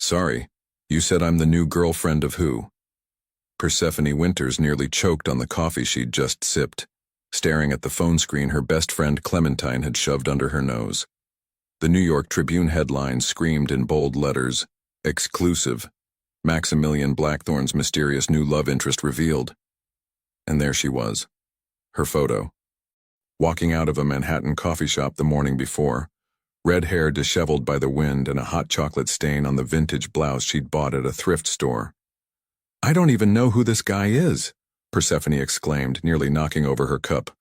Sorry, you said I'm the new girlfriend of who? Persephone Winters nearly choked on the coffee she'd just sipped, staring at the phone screen her best friend Clementine had shoved under her nose. The New York Tribune headline screamed in bold letters, "Exclusive. Maximilian Blackthorne's mysterious new love interest revealed." And there she was, her photo. Walking out of a Manhattan coffee shop the morning before, red hair disheveled by the wind and a hot chocolate stain on the vintage blouse she'd bought at a thrift store. "I don't even know who this guy is," Persephone exclaimed, nearly knocking over her cup.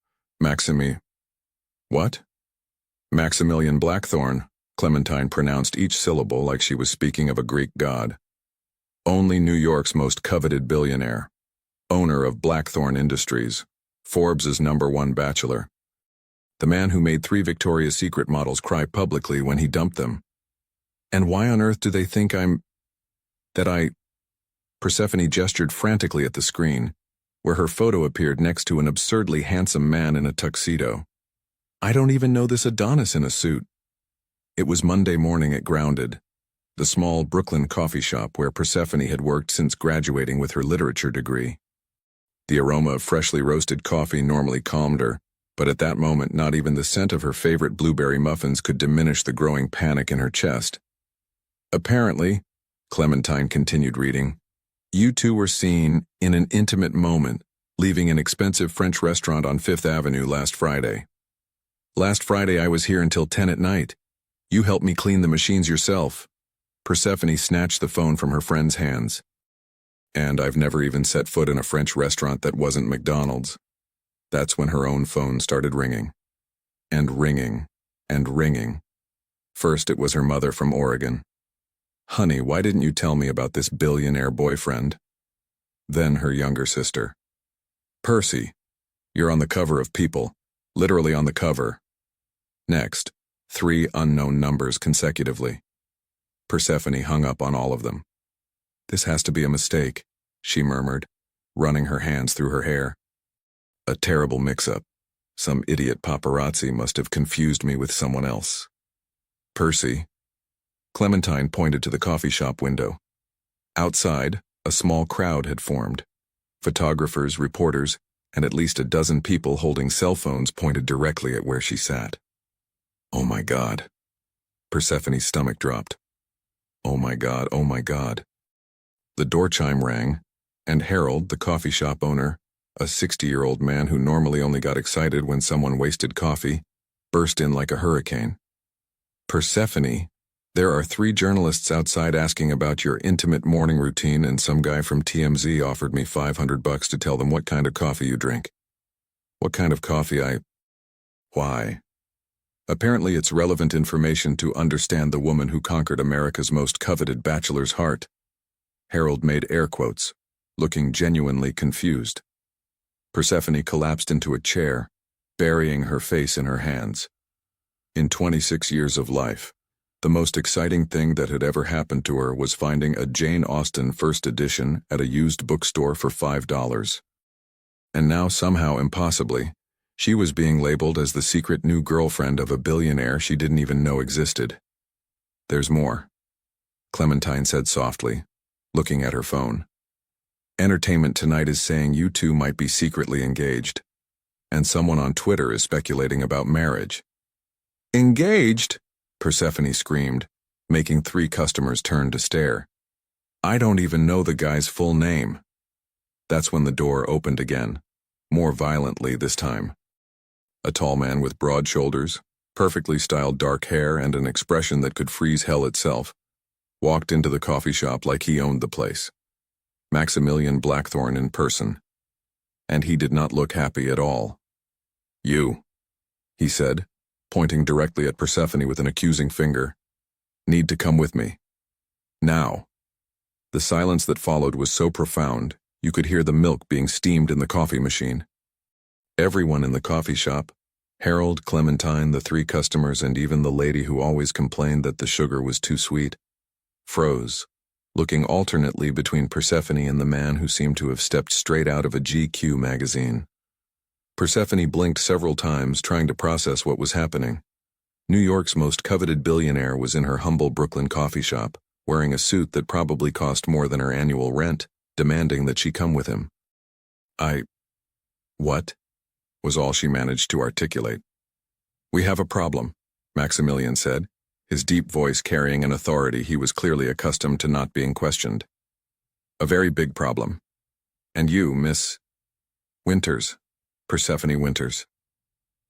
What? Maximilian Blackthorne, Clementine pronounced each syllable like she was speaking of a Greek god. Only New York's most coveted billionaire. Owner of Blackthorne Industries. Forbes' #1 bachelor. The man who made 3 Victoria's Secret models cry publicly when he dumped them. And why on earth do they think Persephone gestured frantically at the screen, where her photo appeared next to an absurdly handsome man in a tuxedo. "I don't even know this Adonis in a suit." It was Monday morning at Grounded, the small Brooklyn coffee shop where Persephone had worked since graduating with her literature degree. The aroma of freshly roasted coffee normally calmed her, but at that moment not even the scent of her favorite blueberry muffins could diminish the growing panic in her chest. "Apparently," Clementine continued reading, "you two were seen in an intimate moment leaving an expensive French restaurant on Fifth Avenue last Friday. Last Friday I was here until 10 at night. You helped me clean the machines yourself." Persephone snatched the phone from her friend's hands. "And I've never even set foot in a French restaurant that wasn't McDonald's." That's when her own phone started ringing. And ringing. And ringing. First it was her mother from Oregon. "Honey, why didn't you tell me about this billionaire boyfriend?" Then her younger sister. "Percy, you're on the cover of People. Literally on the cover." Next, 3 unknown numbers consecutively. Persephone hung up on all of them. "This has to be a mistake," she murmured, running her hands through her hair. "A terrible mix-up. Some idiot paparazzi must have confused me with someone else." "Percy." Clementine pointed to the coffee shop window. Outside, a small crowd had formed. Photographers, reporters, and at least a dozen people holding cell phones pointed directly at where she sat. "Oh my God." Persephone's stomach dropped. "Oh my God, oh my God." The door chime rang, and Harold, the coffee shop owner, a 60-year-old man who normally only got excited when someone wasted coffee, burst in like a hurricane. "Persephone, there are 3 journalists outside asking about your intimate morning routine, and some guy from TMZ offered me $500 to tell them what kind of coffee you drink." "What kind of coffee Why?" "Apparently it's relevant information to understand the woman who conquered America's most coveted bachelor's heart." Harold made air quotes, looking genuinely confused. Persephone collapsed into a chair, burying her face in her hands. In 26 years of life, the most exciting thing that had ever happened to her was finding a Jane Austen first edition at a used bookstore for $5. And now, somehow impossibly, she was being labeled as the secret new girlfriend of a billionaire she didn't even know existed. "There's more," Clementine said softly, looking at her phone. "Entertainment Tonight is saying you two might be secretly engaged. And someone on Twitter is speculating about marriage." "Engaged?" Persephone screamed, making 3 customers turn to stare. "I don't even know the guy's full name." That's when the door opened again, more violently this time. A tall man with broad shoulders, perfectly styled dark hair, and an expression that could freeze hell itself, walked into the coffee shop like he owned the place. Maximilian Blackthorne in person. And he did not look happy at all. "You," he said, pointing directly at Persephone with an accusing finger, "need to come with me. Now." The silence that followed was so profound, you could hear the milk being steamed in the coffee machine. Everyone in the coffee shop, Harold, Clementine, the 3 customers, and even the lady who always complained that the sugar was too sweet, froze, looking alternately between Persephone and the man who seemed to have stepped straight out of a GQ magazine. Persephone blinked several times, trying to process what was happening. New York's most coveted billionaire was in her humble Brooklyn coffee shop, wearing a suit that probably cost more than her annual rent, demanding that she come with him. What? Was all she managed to articulate. We have a problem, Maximilian said, his deep voice carrying an authority he was clearly accustomed to not being questioned. A very big problem. And you, Miss Winters, Persephone Winters.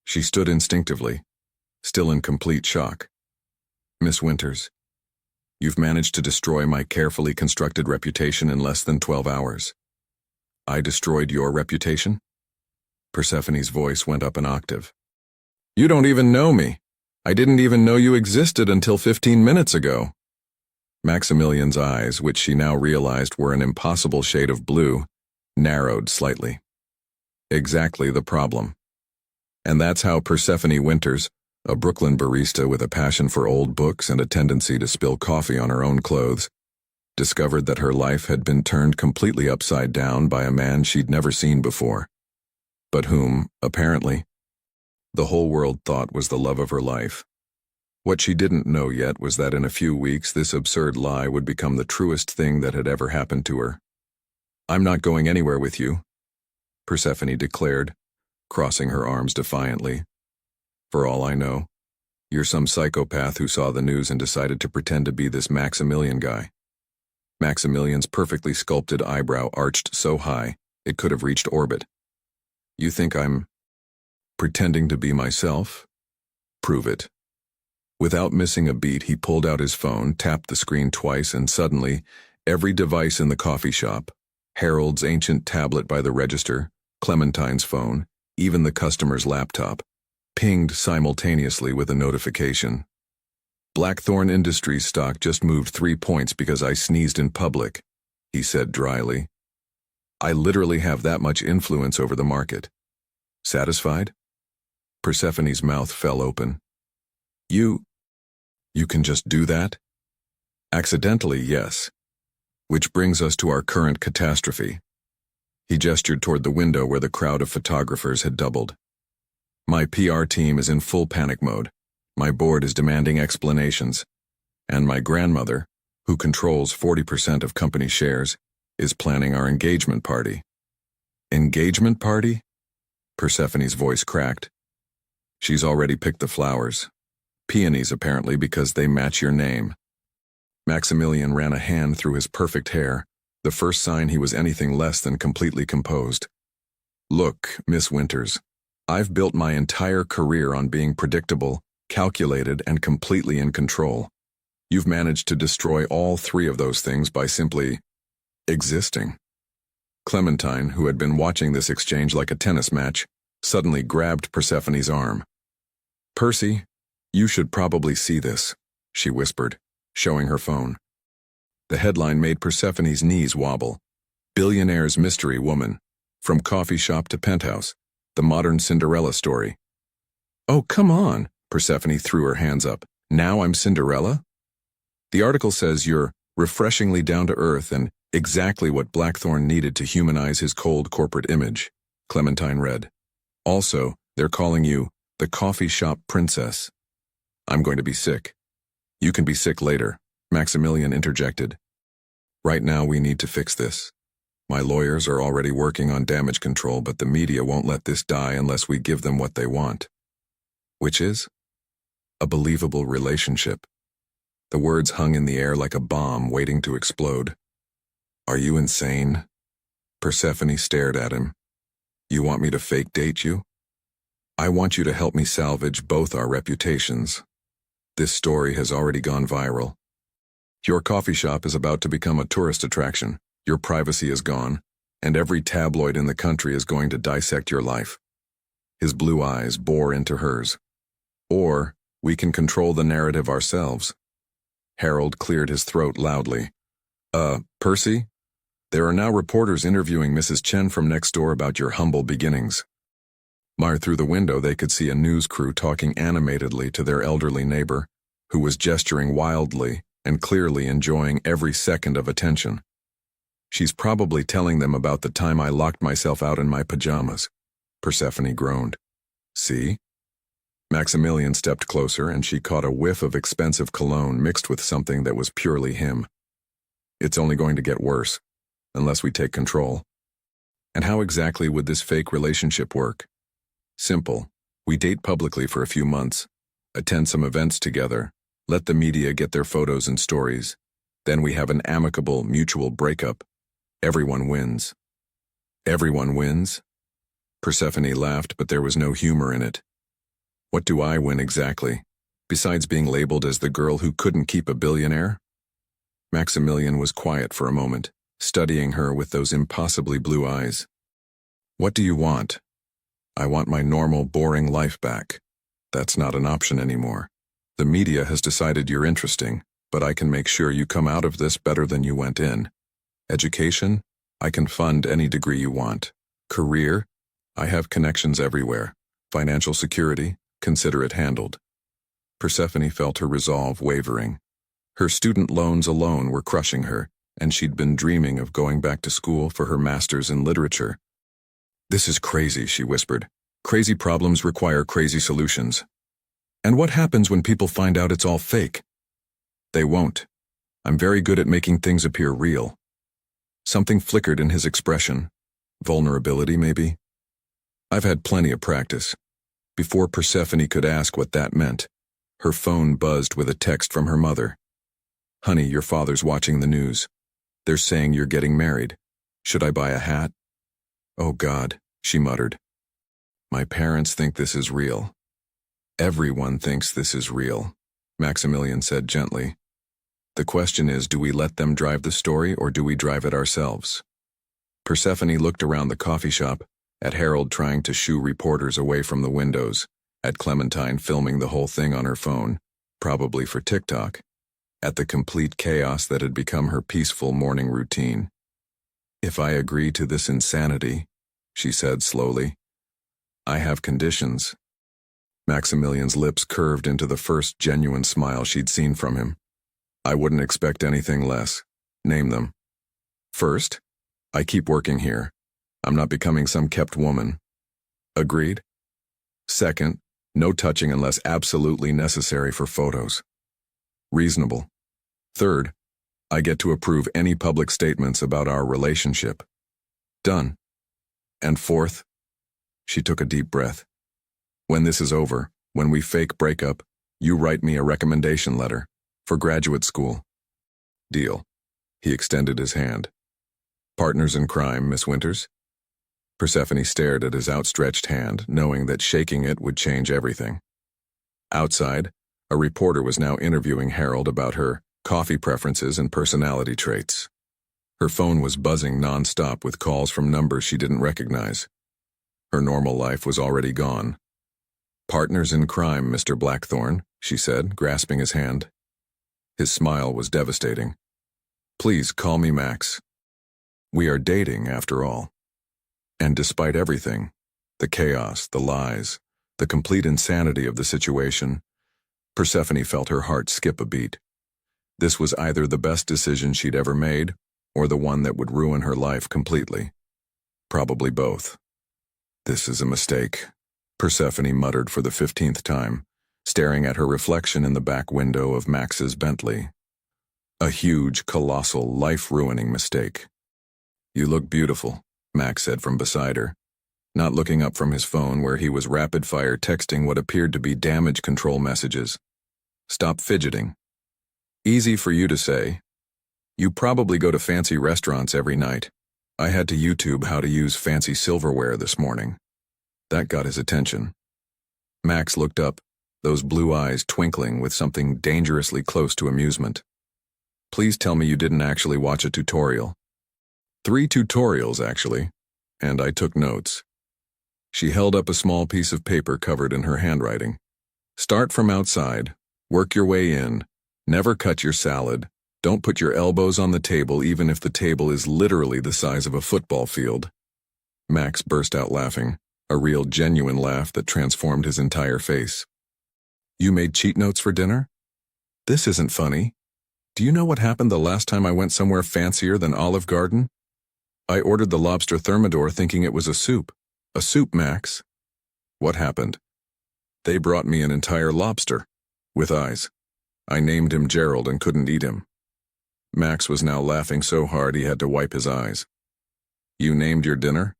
She stood instinctively, still in complete shock. Miss Winters, you've managed to destroy my carefully constructed reputation in less than 12 hours. I destroyed your reputation? Persephone's voice went up an octave. You don't even know me. I didn't even know you existed until 15 minutes ago. Maximilian's eyes, which she now realized were an impossible shade of blue, narrowed slightly. Exactly the problem. And that's how Persephone Winters, a Brooklyn barista with a passion for old books and a tendency to spill coffee on her own clothes, discovered that her life had been turned completely upside down by a man she'd never seen before, but whom, apparently, the whole world thought was the love of her life. What she didn't know yet was that in a few weeks this absurd lie would become the truest thing that had ever happened to her. I'm not going anywhere with you, Persephone declared, crossing her arms defiantly. For all I know, you're some psychopath who saw the news and decided to pretend to be this Maximilian guy. Maximilian's perfectly sculpted eyebrow arched so high it could have reached orbit. You think I'm pretending to be myself? Prove it. Without missing a beat, he pulled out his phone, tapped the screen twice, and suddenly, every device in the coffee shop, Harold's ancient tablet by the register, Clementine's phone, even the customer's laptop, pinged simultaneously with a notification. Blackthorn Industries stock just moved 3 points because I sneezed in public, he said dryly. I literally have that much influence over the market. Satisfied? Persephone's mouth fell open. You can just do that? Accidentally, yes. Which brings us to our current catastrophe. He gestured toward the window where the crowd of photographers had doubled. My PR team is in full panic mode. My board is demanding explanations. And my grandmother, who controls 40% of company shares, is planning our engagement party. Engagement party? Persephone's voice cracked. She's already picked the flowers. Peonies, apparently, because they match your name. Maximilian ran a hand through his perfect hair, the first sign he was anything less than completely composed. Look, Miss Winters, I've built my entire career on being predictable, calculated, and completely in control. You've managed to destroy all 3 of those things by simply existing. Clementine, who had been watching this exchange like a tennis match, suddenly grabbed Persephone's arm. Percy, you should probably see this, she whispered, showing her phone. The headline made Persephone's knees wobble. Billionaire's mystery woman. From coffee shop to penthouse. The modern Cinderella story. Oh, come on, Persephone threw her hands up. Now I'm Cinderella? The article says you're refreshingly down to earth and exactly what Blackthorn needed to humanize his cold corporate image, Clementine read. Also, they're calling you the coffee shop princess. I'm going to be sick. You can be sick later, Maximilian interjected. Right now we need to fix this. My lawyers are already working on damage control, but the media won't let this die unless we give them what they want. Which is? A believable relationship. The words hung in the air like a bomb waiting to explode. Are you insane? Persephone stared at him. You want me to fake date you? I want you to help me salvage both our reputations. This story has already gone viral. Your coffee shop is about to become a tourist attraction. Your privacy is gone, and every tabloid in the country is going to dissect your life. His blue eyes bore into hers. Or, we can control the narrative ourselves. Harold cleared his throat loudly. Percy? There are now reporters interviewing Mrs. Chen from next door about your humble beginnings. Through the window they could see a news crew talking animatedly to their elderly neighbor, who was gesturing wildly and clearly enjoying every second of attention. She's probably telling them about the time I locked myself out in my pajamas, Persephone groaned. See? Maximilian stepped closer and she caught a whiff of expensive cologne mixed with something that was purely him. It's only going to get worse, unless we take control. And how exactly would this fake relationship work? Simple. We date publicly for a few months, attend some events together, let the media get their photos and stories. Then we have an amicable, mutual breakup. Everyone wins. Everyone wins? Persephone laughed, but there was no humor in it. What do I win exactly, besides being labeled as the girl who couldn't keep a billionaire? Maximilian was quiet for a moment, studying her with those impossibly blue eyes. What do you want? I want my normal, boring life back. That's not an option anymore. The media has decided you're interesting, but I can make sure you come out of this better than you went in. Education? I can fund any degree you want. Career? I have connections everywhere. Financial security? Consider it handled. Persephone felt her resolve wavering. Her student loans alone were crushing her, and she'd been dreaming of going back to school for her master's in literature. This is crazy, she whispered. Crazy problems require crazy solutions. And what happens when people find out it's all fake? They won't. I'm very good at making things appear real. Something flickered in his expression. Vulnerability, maybe? I've had plenty of practice. Before Persephone could ask what that meant, her phone buzzed with a text from her mother. Honey, your father's watching the news. They're saying you're getting married. Should I buy a hat? Oh God, she muttered. My parents think this is real. Everyone thinks this is real, Maximilian said gently. The question is, do we let them drive the story or do we drive it ourselves? Persephone looked around the coffee shop, at Harold trying to shoo reporters away from the windows, at Clementine filming the whole thing on her phone, probably for TikTok, at the complete chaos that had become her peaceful morning routine. If I agree to this insanity, she said slowly, I have conditions. Maximilian's lips curved into the first genuine smile she'd seen from him. I wouldn't expect anything less. Name them. First, I keep working here. I'm not becoming some kept woman. Agreed? Second, no touching unless absolutely necessary for photos. Reasonable. Third, I get to approve any public statements about our relationship. Done. And fourth, she took a deep breath. When this is over, when we fake break up, you write me a recommendation letter for graduate school. Deal. He extended his hand. Partners in crime, Miss Winters? Persephone stared at his outstretched hand, knowing that shaking it would change everything. Outside, a reporter was now interviewing Harold about her coffee preferences and personality traits. Her phone was buzzing non-stop with calls from numbers she didn't recognize. Her normal life was already gone. Partners in crime, Mr. Blackthorne, she said, grasping his hand. His smile was devastating. Please call me Max. We are dating, after all. And despite everything, the chaos, the lies, the complete insanity of the situation, Persephone felt her heart skip a beat. This was either the best decision she'd ever made, or the one that would ruin her life completely. Probably both. This is a mistake, Persephone muttered for the 15th time, staring at her reflection in the back window of Max's Bentley. A huge, colossal, life-ruining mistake. You look beautiful, Max said from beside her, not looking up from his phone where he was rapid-fire texting what appeared to be damage control messages. Stop fidgeting. Easy for you to say. You probably go to fancy restaurants every night. I had to YouTube how to use fancy silverware this morning. That got his attention. Max looked up, those blue eyes twinkling with something dangerously close to amusement. Please tell me you didn't actually watch a tutorial. 3 tutorials, actually, and I took notes. She held up a small piece of paper covered in her handwriting. Start from outside, work your way in, never cut your salad, don't put your elbows on the table even if the table is literally the size of a football field. Max burst out laughing, a real genuine laugh that transformed his entire face. You made cheat notes for dinner? This isn't funny. Do you know what happened the last time I went somewhere fancier than Olive Garden? I ordered the lobster thermidor thinking it was a soup. A soup, Max. What happened? They brought me an entire lobster, with eyes. I named him Gerald and couldn't eat him. Max was now laughing so hard he had to wipe his eyes. You named your dinner?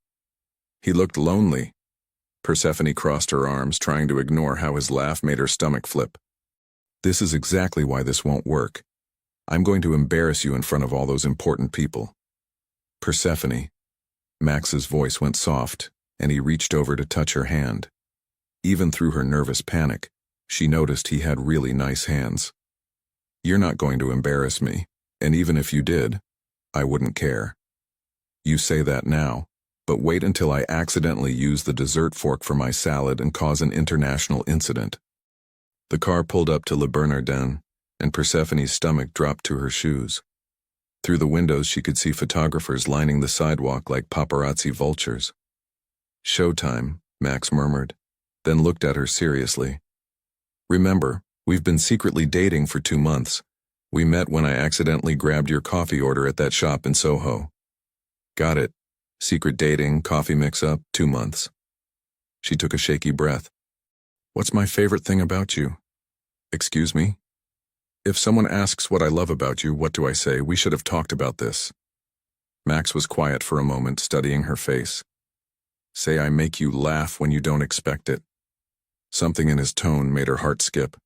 He looked lonely. Persephone crossed her arms, trying to ignore how his laugh made her stomach flip. This is exactly why this won't work. I'm going to embarrass you in front of all those important people. Persephone. Max's voice went soft, and he reached over to touch her hand. Even through her nervous panic, she noticed he had really nice hands. You're not going to embarrass me, and even if you did, I wouldn't care. You say that now, but wait until I accidentally use the dessert fork for my salad and cause an international incident. The car pulled up to Le Bernardin, and Persephone's stomach dropped to her shoes. Through the windows she could see photographers lining the sidewalk like paparazzi vultures. Showtime, Max murmured, then looked at her seriously. Remember, we've been secretly dating for 2 months. We met when I accidentally grabbed your coffee order at that shop in Soho. Got it. Secret dating, coffee mix-up, 2 months. She took a shaky breath. What's my favorite thing about you? Excuse me? If someone asks what I love about you, what do I say? We should have talked about this. Max was quiet for a moment, studying her face. Say I make you laugh when you don't expect it. Something in his tone made her heart skip.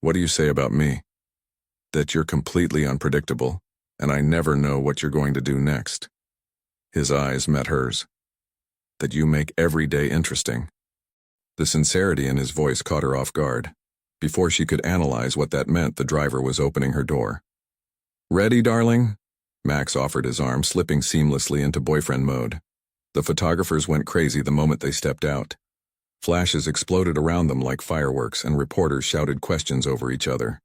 What do you say about me? That you're completely unpredictable, and I never know what you're going to do next. His eyes met hers. That you make every day interesting. The sincerity in his voice caught her off guard. Before she could analyze what that meant, the driver was opening her door. Ready, darling? Max offered his arm, slipping seamlessly into boyfriend mode. The photographers went crazy the moment they stepped out. Flashes exploded around them like fireworks, and reporters shouted questions over each other.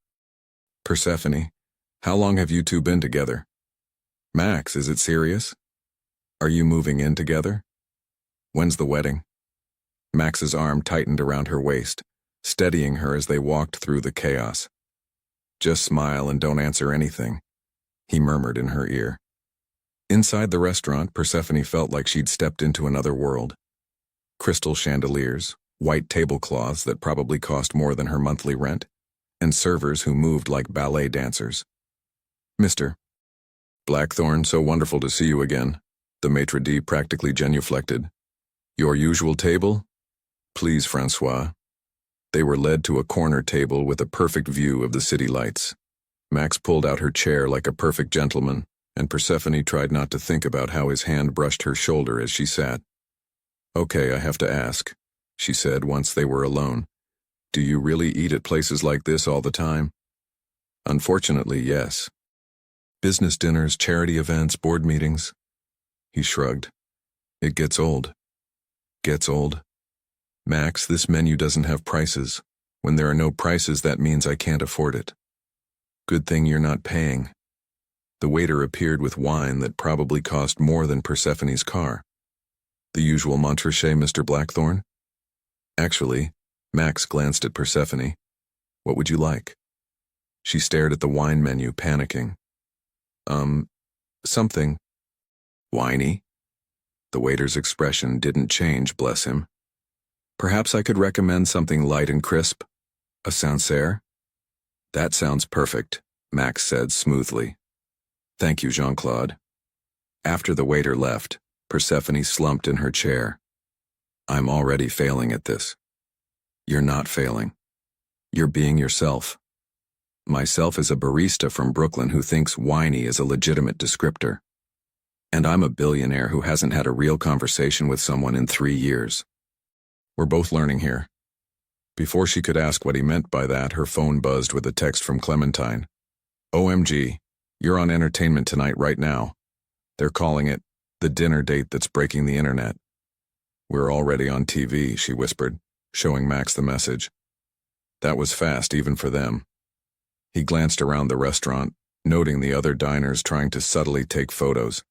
Persephone, how long have you two been together? Max, is it serious? Are you moving in together? When's the wedding? Max's arm tightened around her waist, steadying her as they walked through the chaos. Just smile and don't answer anything, he murmured in her ear. Inside the restaurant, Persephone felt like she'd stepped into another world. Crystal chandeliers, white tablecloths that probably cost more than her monthly rent, and servers who moved like ballet dancers. Mr. Blackthorne, so wonderful to see you again, the maitre d' practically genuflected. Your usual table? Please, Francois. They were led to a corner table with a perfect view of the city lights. Max pulled out her chair like a perfect gentleman, and Persephone tried not to think about how his hand brushed her shoulder as she sat. Okay, I have to ask, she said once they were alone. Do you really eat at places like this all the time? Unfortunately, yes. Business dinners, charity events, board meetings. He shrugged. It gets old. Gets old. Max, this menu doesn't have prices. When there are no prices, that means I can't afford it. Good thing you're not paying. The waiter appeared with wine that probably cost more than Persephone's car. The usual Montrachet, Mr. Blackthorne? Actually, Max glanced at Persephone. What would you like? She stared at the wine menu, panicking. Something. Whiny? The waiter's expression didn't change, bless him. Perhaps I could recommend something light and crisp? A Sancerre? That sounds perfect, Max said smoothly. Thank you, Jean-Claude. After the waiter left, Persephone slumped in her chair. I'm already failing at this. You're not failing. You're being yourself. Myself is a barista from Brooklyn who thinks whiny is a legitimate descriptor. And I'm a billionaire who hasn't had a real conversation with someone in 3 years. We're both learning here. Before she could ask what he meant by that, her phone buzzed with a text from Clementine. OMG, you're on Entertainment Tonight right now. They're calling it the dinner date that's breaking the internet. We're already on TV, she whispered, showing Max the message. That was fast even for them. He glanced around the restaurant, noting the other diners trying to subtly take photos.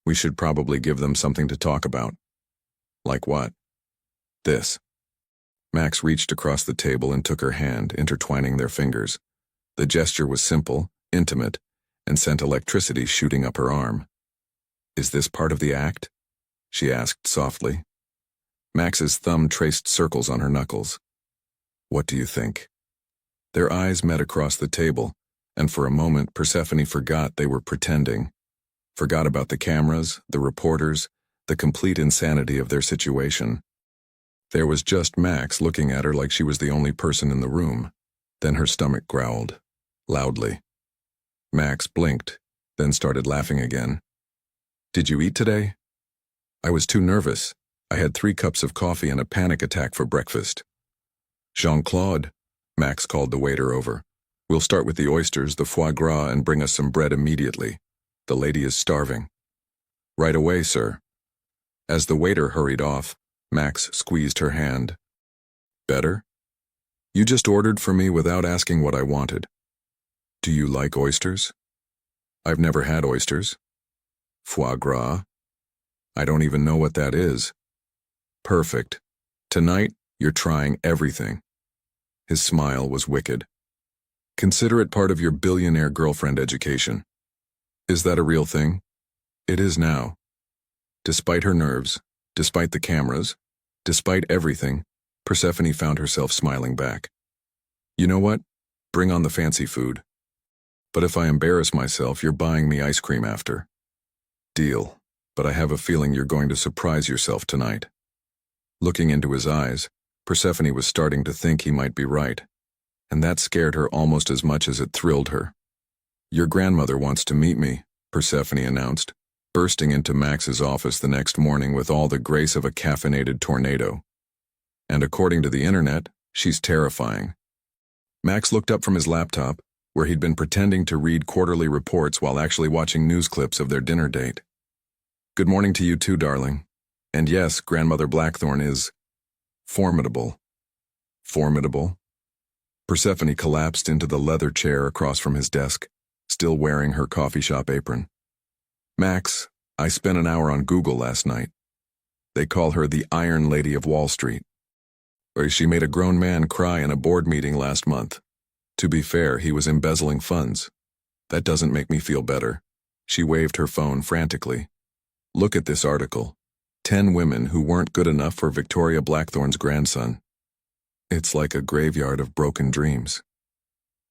We should probably give them something to talk about. Like what? This. Max reached across the table and took her hand, intertwining their fingers. The gesture was simple, intimate, and sent electricity shooting up her arm. Is this part of the act? She asked softly. Max's thumb traced circles on her knuckles. What do you think? Their eyes met across the table, and for a moment Persephone forgot they were pretending. Forgot about the cameras, the reporters, the complete insanity of their situation. There was just Max looking at her like she was the only person in the room. Then her stomach growled, loudly. Max blinked, then started laughing again. Did you eat today? I was too nervous. I had 3 cups of coffee and a panic attack for breakfast. Jean-Claude, Max called the waiter over. We'll start with the oysters, the foie gras, and bring us some bread immediately. The lady is starving. Right away, sir. As the waiter hurried off, Max squeezed her hand. Better? You just ordered for me without asking what I wanted. Do you like oysters? I've never had oysters. Foie gras? I don't even know what that is. Perfect. Tonight, you're trying everything. His smile was wicked. Consider it part of your billionaire girlfriend education. Is that a real thing? It is now. Despite her nerves, despite the cameras, despite everything, Persephone found herself smiling back. You know what? Bring on the fancy food. But if I embarrass myself, you're buying me ice cream after. Deal. But I have a feeling you're going to surprise yourself tonight. Looking into his eyes, Persephone was starting to think he might be right, and that scared her almost as much as it thrilled her. Your grandmother wants to meet me, Persephone announced, bursting into Max's office the next morning with all the grace of a caffeinated tornado. And according to the internet, she's terrifying. Max looked up from his laptop, where he'd been pretending to read quarterly reports while actually watching news clips of their dinner date. Good morning to you too, darling. And yes, Grandmother Blackthorn is formidable. Formidable? Persephone collapsed into the leather chair across from his desk, still wearing her coffee shop apron. Max, I spent an hour on Google last night. They call her the Iron Lady of Wall Street. She made a grown man cry in a board meeting last month. To be fair, he was embezzling funds. That doesn't make me feel better. She waved her phone frantically. Look at this article. 10 women who weren't good enough for Victoria Blackthorn's grandson. It's like a graveyard of broken dreams.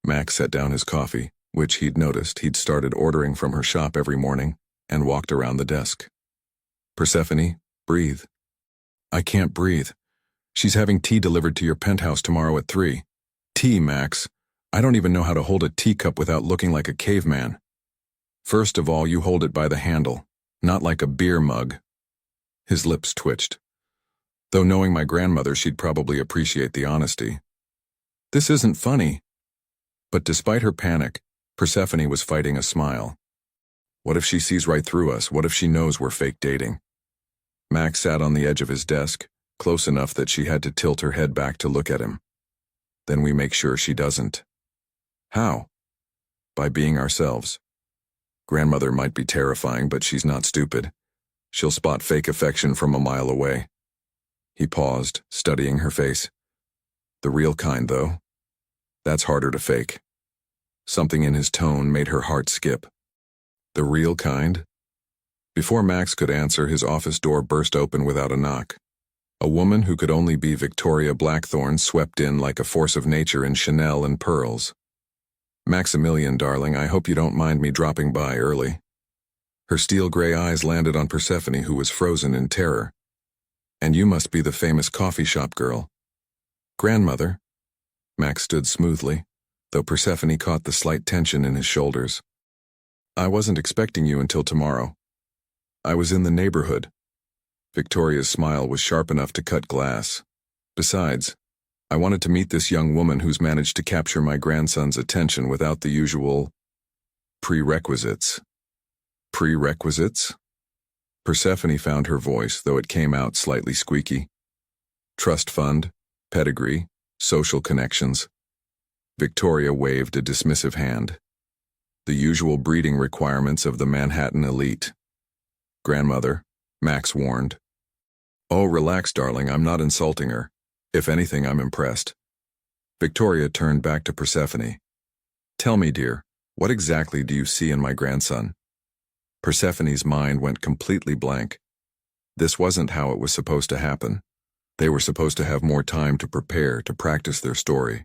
Max set down his coffee, which he'd noticed he'd started ordering from her shop every morning, and walked around the desk. Persephone, breathe. I can't breathe. She's having tea delivered to your penthouse tomorrow at 3. Tea, Max. I don't even know how to hold a teacup without looking like a caveman. First of all, you hold it by the handle, not like a beer mug. His lips twitched. Though knowing my grandmother, she'd probably appreciate the honesty. This isn't funny. But despite her panic, Persephone was fighting a smile. What if she sees right through us? What if she knows we're fake dating? Max sat on the edge of his desk, close enough that she had to tilt her head back to look at him. Then we make sure she doesn't. How? By being ourselves. Grandmother might be terrifying, but she's not stupid. She'll spot fake affection from a mile away. He paused, studying her face. The real kind, though. That's harder to fake. Something in his tone made her heart skip. The real kind? Before Max could answer, his office door burst open without a knock. A woman who could only be Victoria Blackthorn swept in like a force of nature in Chanel and pearls. Maximilian, darling, I hope you don't mind me dropping by early. Her steel-gray eyes landed on Persephone, who was frozen in terror. And you must be the famous coffee shop girl. Grandmother? Max stood smoothly, though Persephone caught the slight tension in his shoulders. I wasn't expecting you until tomorrow. I was in the neighborhood. Victoria's smile was sharp enough to cut glass. Besides, I wanted to meet this young woman who's managed to capture my grandson's attention without the usual prerequisites. Prerequisites? Persephone found her voice, though it came out slightly squeaky. Trust fund, pedigree, social connections. Victoria waved a dismissive hand. The usual breeding requirements of the Manhattan elite. Grandmother, Max warned. Oh, relax, darling, I'm not insulting her. If anything, I'm impressed. Victoria turned back to Persephone. Tell me, dear, what exactly do you see in my grandson? Persephone's mind went completely blank. This wasn't how it was supposed to happen. They were supposed to have more time to prepare, to practice their story.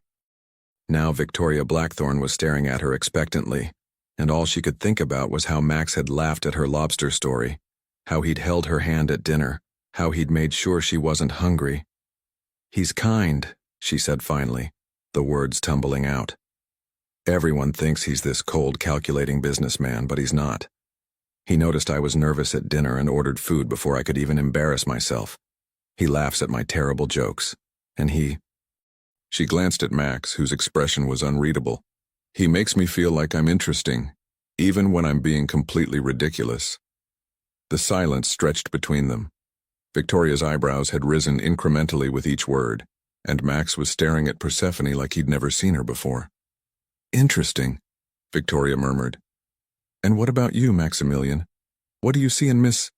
Now Victoria Blackthorne was staring at her expectantly, and all she could think about was how Max had laughed at her lobster story, how he'd held her hand at dinner, how he'd made sure she wasn't hungry. "He's kind," she said finally, the words tumbling out. "Everyone thinks he's this cold, calculating businessman, but he's not. He noticed I was nervous at dinner and ordered food before I could even embarrass myself. He laughs at my terrible jokes, and he—" She glanced at Max, whose expression was unreadable. "He makes me feel like I'm interesting, even when I'm being completely ridiculous." The silence stretched between them. Victoria's eyebrows had risen incrementally with each word, and Max was staring at Persephone like he'd never seen her before. "Interesting," Victoria murmured. "And what about you, Maximilian? What do you see in Miss—"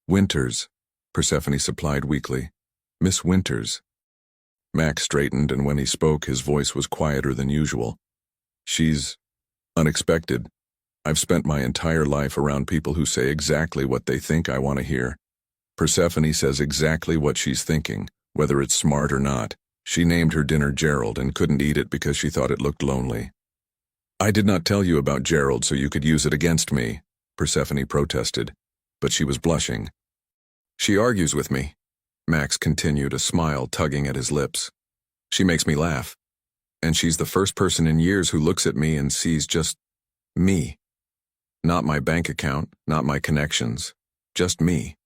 "Winters," Persephone supplied weakly. "Miss Winters." Max straightened, and when he spoke, his voice was quieter than usual. "She's unexpected. I've spent my entire life around people who say exactly what they think I want to hear. Persephone says exactly what she's thinking, whether it's smart or not. She named her dinner Gerald and couldn't eat it because she thought it looked lonely." "I did not tell you about Gerald so you could use it against me," Persephone protested, but she was blushing. "She argues with me," Max continued, a smile tugging at his lips. "She makes me laugh. And she's the first person in years who looks at me and sees just me. Not my bank account, not my connections, just me."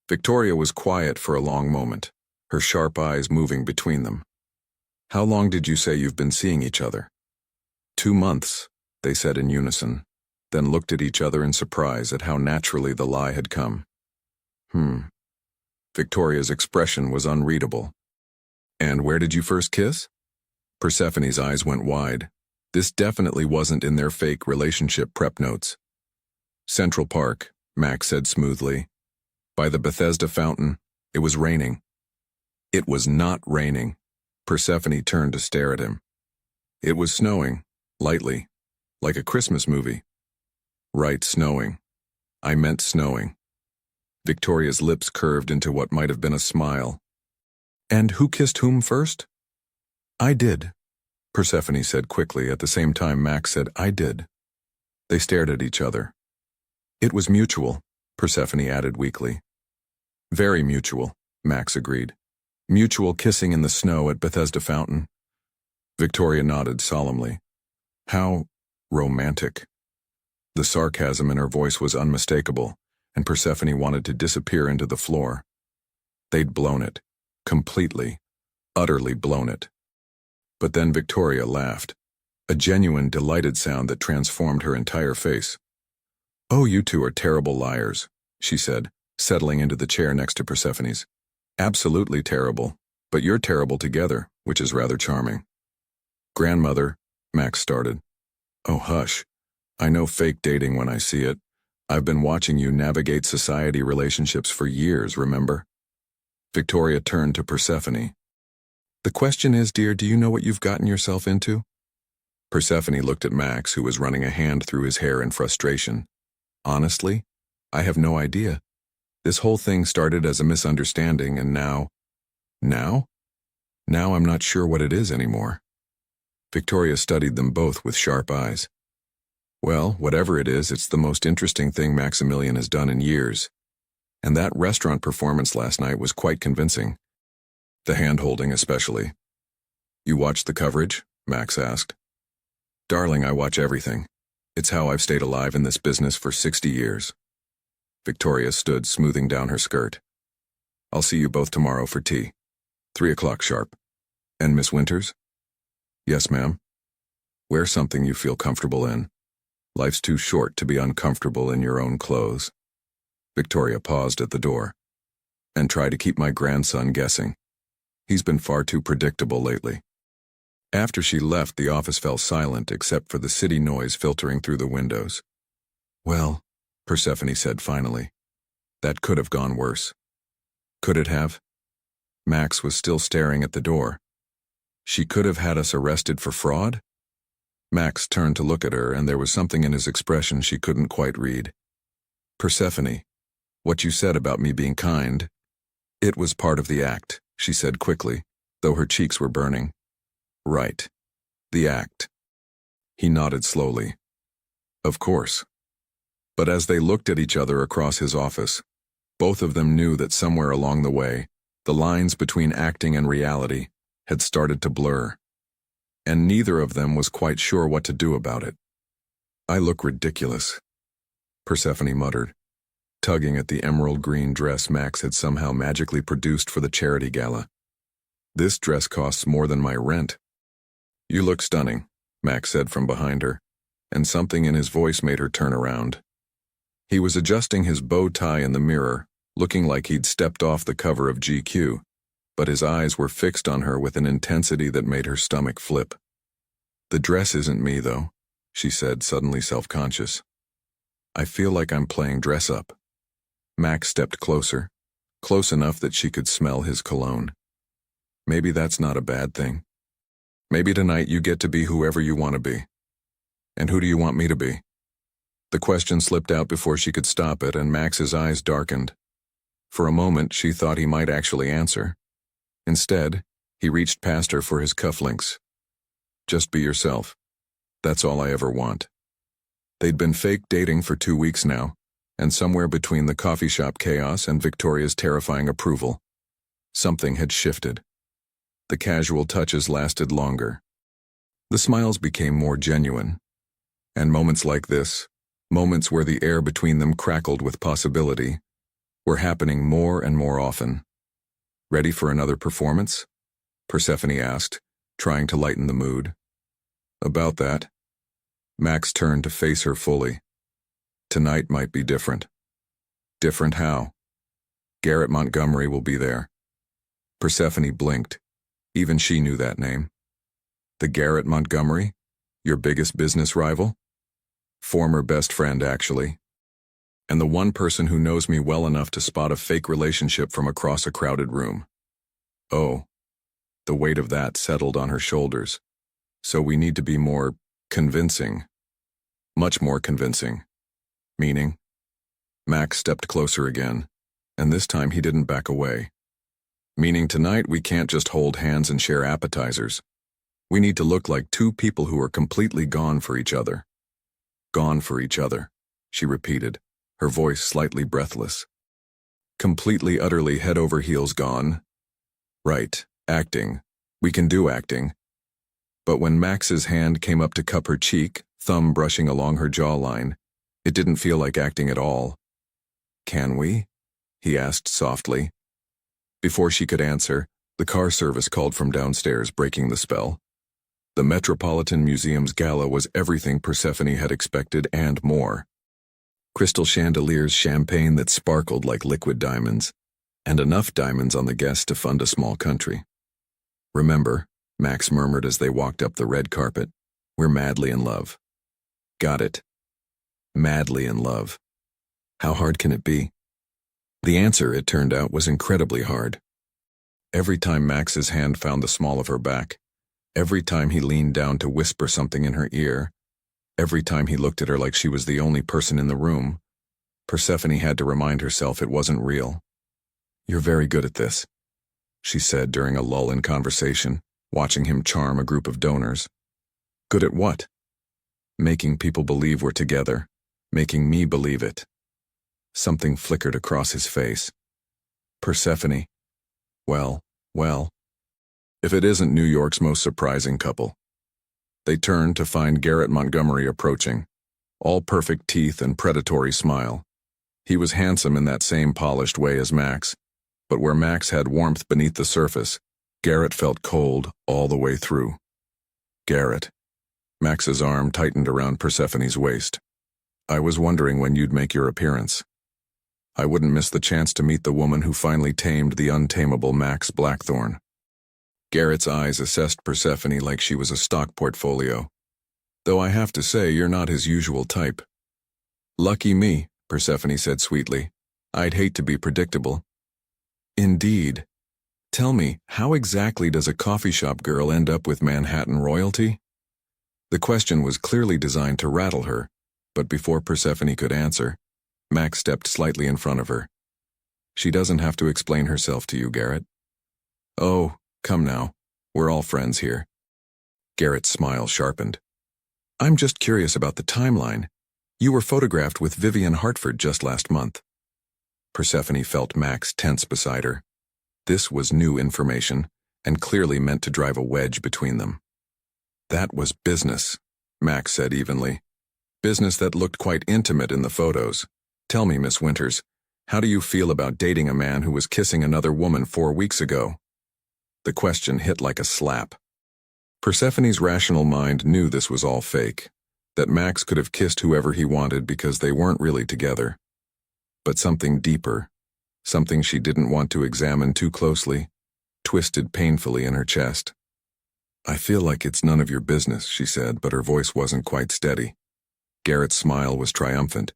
Victoria was quiet for a long moment, her sharp eyes moving between them. "How long did you say you've been seeing each other?" 2 months, they said in unison, then looked at each other in surprise at how naturally the lie had come. Victoria's expression was unreadable. "And where did you first kiss?" Persephone's eyes went wide. This definitely wasn't in their fake relationship prep notes. "Central Park," Max said smoothly. "By the Bethesda fountain. It was raining." "It was not raining." Persephone turned to stare at him. "It was snowing, lightly, like a Christmas movie." "Right, snowing. I meant snowing." Victoria's lips curved into what might have been a smile. "And who kissed whom first?" "I did," Persephone said quickly. At the same time, Max said, "I did." They stared at each other. "It was mutual," Persephone added weakly. "Very mutual," Max agreed. "Mutual kissing in the snow at Bethesda Fountain." Victoria nodded solemnly. "How romantic." The sarcasm in her voice was unmistakable, and Persephone wanted to disappear into the floor. They'd blown it. Completely, utterly blown it. But then Victoria laughed, a genuine, delighted sound that transformed her entire face. "Oh, you two are terrible liars," she said, settling into the chair next to Persephone's. "Absolutely terrible, but you're terrible together, which is rather charming." "Grandmother," Max started. "Oh, hush. I know fake dating when I see it. I've been watching you navigate society relationships for years, remember?" Victoria turned to Persephone. "The question is, dear, do you know what you've gotten yourself into?" Persephone looked at Max, who was running a hand through his hair in frustration. "Honestly, I have no idea. This whole thing started as a misunderstanding, and now I'm not sure what it is anymore." Victoria studied them both with sharp eyes. "Well, whatever it is, it's the most interesting thing Maximilian has done in years. And that restaurant performance last night was quite convincing. The hand-holding especially." "You watched the coverage?" Max asked. "Darling, I watch everything. It's how I've stayed alive in this business for 60 years. Victoria stood, smoothing down her skirt. "I'll see you both tomorrow for tea. 3 o'clock sharp. And Miss Winters?" "Yes, ma'am." "Wear something you feel comfortable in. Life's too short to be uncomfortable in your own clothes." Victoria paused at the door. "And try to keep my grandson guessing. He's been far too predictable lately." After she left, the office fell silent except for the city noise filtering through the windows. "Well," Persephone said finally, "that could have gone worse." "Could it have?" Max was still staring at the door. "She could have had us arrested for fraud?" Max turned to look at her, and there was something in his expression she couldn't quite read. "Persephone, what you said about me being kind, it was part of the act. she said quickly, though her cheeks were burning. Right. The act. He nodded slowly. Of course. But as they looked at each other across his office, both of them knew that somewhere along the way, the lines between acting and reality had started to blur. And neither of them was quite sure what to do about it. I look ridiculous, Persephone muttered, tugging at the emerald green dress Max had somehow magically produced for the charity gala. This dress costs more than my rent. You look stunning, Max said from behind her, and something in his voice made her turn around. He was adjusting his bow tie in the mirror, looking like he'd stepped off the cover of GQ, but his eyes were fixed on her with an intensity that made her stomach flip. The dress isn't me, though, she said, suddenly self-conscious. I feel like I'm playing dress-up. Max stepped closer, close enough that she could smell his cologne. Maybe that's not a bad thing. Maybe tonight you get to be whoever you want to be. And who do you want me to be? The question slipped out before she could stop it, and Max's eyes darkened. For a moment, she thought he might actually answer. Instead, he reached past her for his cufflinks. Just be yourself. That's all I ever want. They'd been fake dating for 2 weeks now, and somewhere between the coffee shop chaos and Victoria's terrifying approval, something had shifted. The casual touches lasted longer. The smiles became more genuine. And moments like this, moments where the air between them crackled with possibility, were happening more and more often. Ready for another performance? Persephone asked, trying to lighten the mood. About that. Max turned to face her fully. Tonight might be different. Different how? Garrett Montgomery will be there. Persephone blinked. Even she knew that name. The Garrett Montgomery? Your biggest business rival? Former best friend, actually. And the one person who knows me well enough to spot a fake relationship from across a crowded room. Oh. The weight of that settled on her shoulders. So we need to be more convincing. Much more convincing. Meaning? Max stepped closer again, and this time he didn't back away. Meaning tonight we can't just hold hands and share appetizers. We need to look like two people who are completely gone for each other. Gone for each other, she repeated, her voice slightly breathless. Completely, utterly head over heels gone. Right, acting. We can do acting. But when Max's hand came up to cup her cheek, thumb brushing along her jawline, it didn't feel like acting at all. Can we? He asked softly. Before she could answer, the car service called from downstairs, breaking the spell. The Metropolitan Museum's gala was everything Persephone had expected and more. Crystal chandeliers, champagne that sparkled like liquid diamonds, and enough diamonds on the guests to fund a small country. Remember, Max murmured as they walked up the red carpet, we're madly in love. Got it. Madly in love. How hard can it be? The answer, it turned out, was incredibly hard. Every time Max's hand found the small of her back, every time he leaned down to whisper something in her ear, every time he looked at her like she was the only person in the room, Persephone had to remind herself it wasn't real. You're very good at this, she said during a lull in conversation, watching him charm a group of donors. Good at what? Making people believe we're together, making me believe it. Something flickered across his face. Persephone. Well. If it isn't New York's most surprising couple. They turned to find Garrett Montgomery approaching, all perfect teeth and predatory smile. He was handsome in that same polished way as Max, but where Max had warmth beneath the surface, Garrett felt cold all the way through. Garrett. Max's arm tightened around Persephone's waist. I was wondering when you'd make your appearance. I wouldn't miss the chance to meet the woman who finally tamed the untamable Max Blackthorne. Garrett's eyes assessed Persephone like she was a stock portfolio. Though I have to say, you're not his usual type. Lucky me, Persephone said sweetly. I'd hate to be predictable. Indeed. Tell me, how exactly does a coffee shop girl end up with Manhattan royalty? The question was clearly designed to rattle her, but before Persephone could answer, Max stepped slightly in front of her. She doesn't have to explain herself to you, Garrett. Oh, come now. We're all friends here. Garrett's smile sharpened. I'm just curious about the timeline. You were photographed with Vivian Hartford just last month. Persephone felt Max tense beside her. This was new information, and clearly meant to drive a wedge between them. That was business, Max said evenly. Business that looked quite intimate in the photos. Tell me, Miss Winters, how do you feel about dating a man who was kissing another woman 4 weeks ago? The question hit like a slap. Persephone's rational mind knew this was all fake, that Max could have kissed whoever he wanted because they weren't really together. But something deeper, something she didn't want to examine too closely, twisted painfully in her chest. I feel like it's none of your business, she said, but her voice wasn't quite steady. Garrett's smile was triumphant.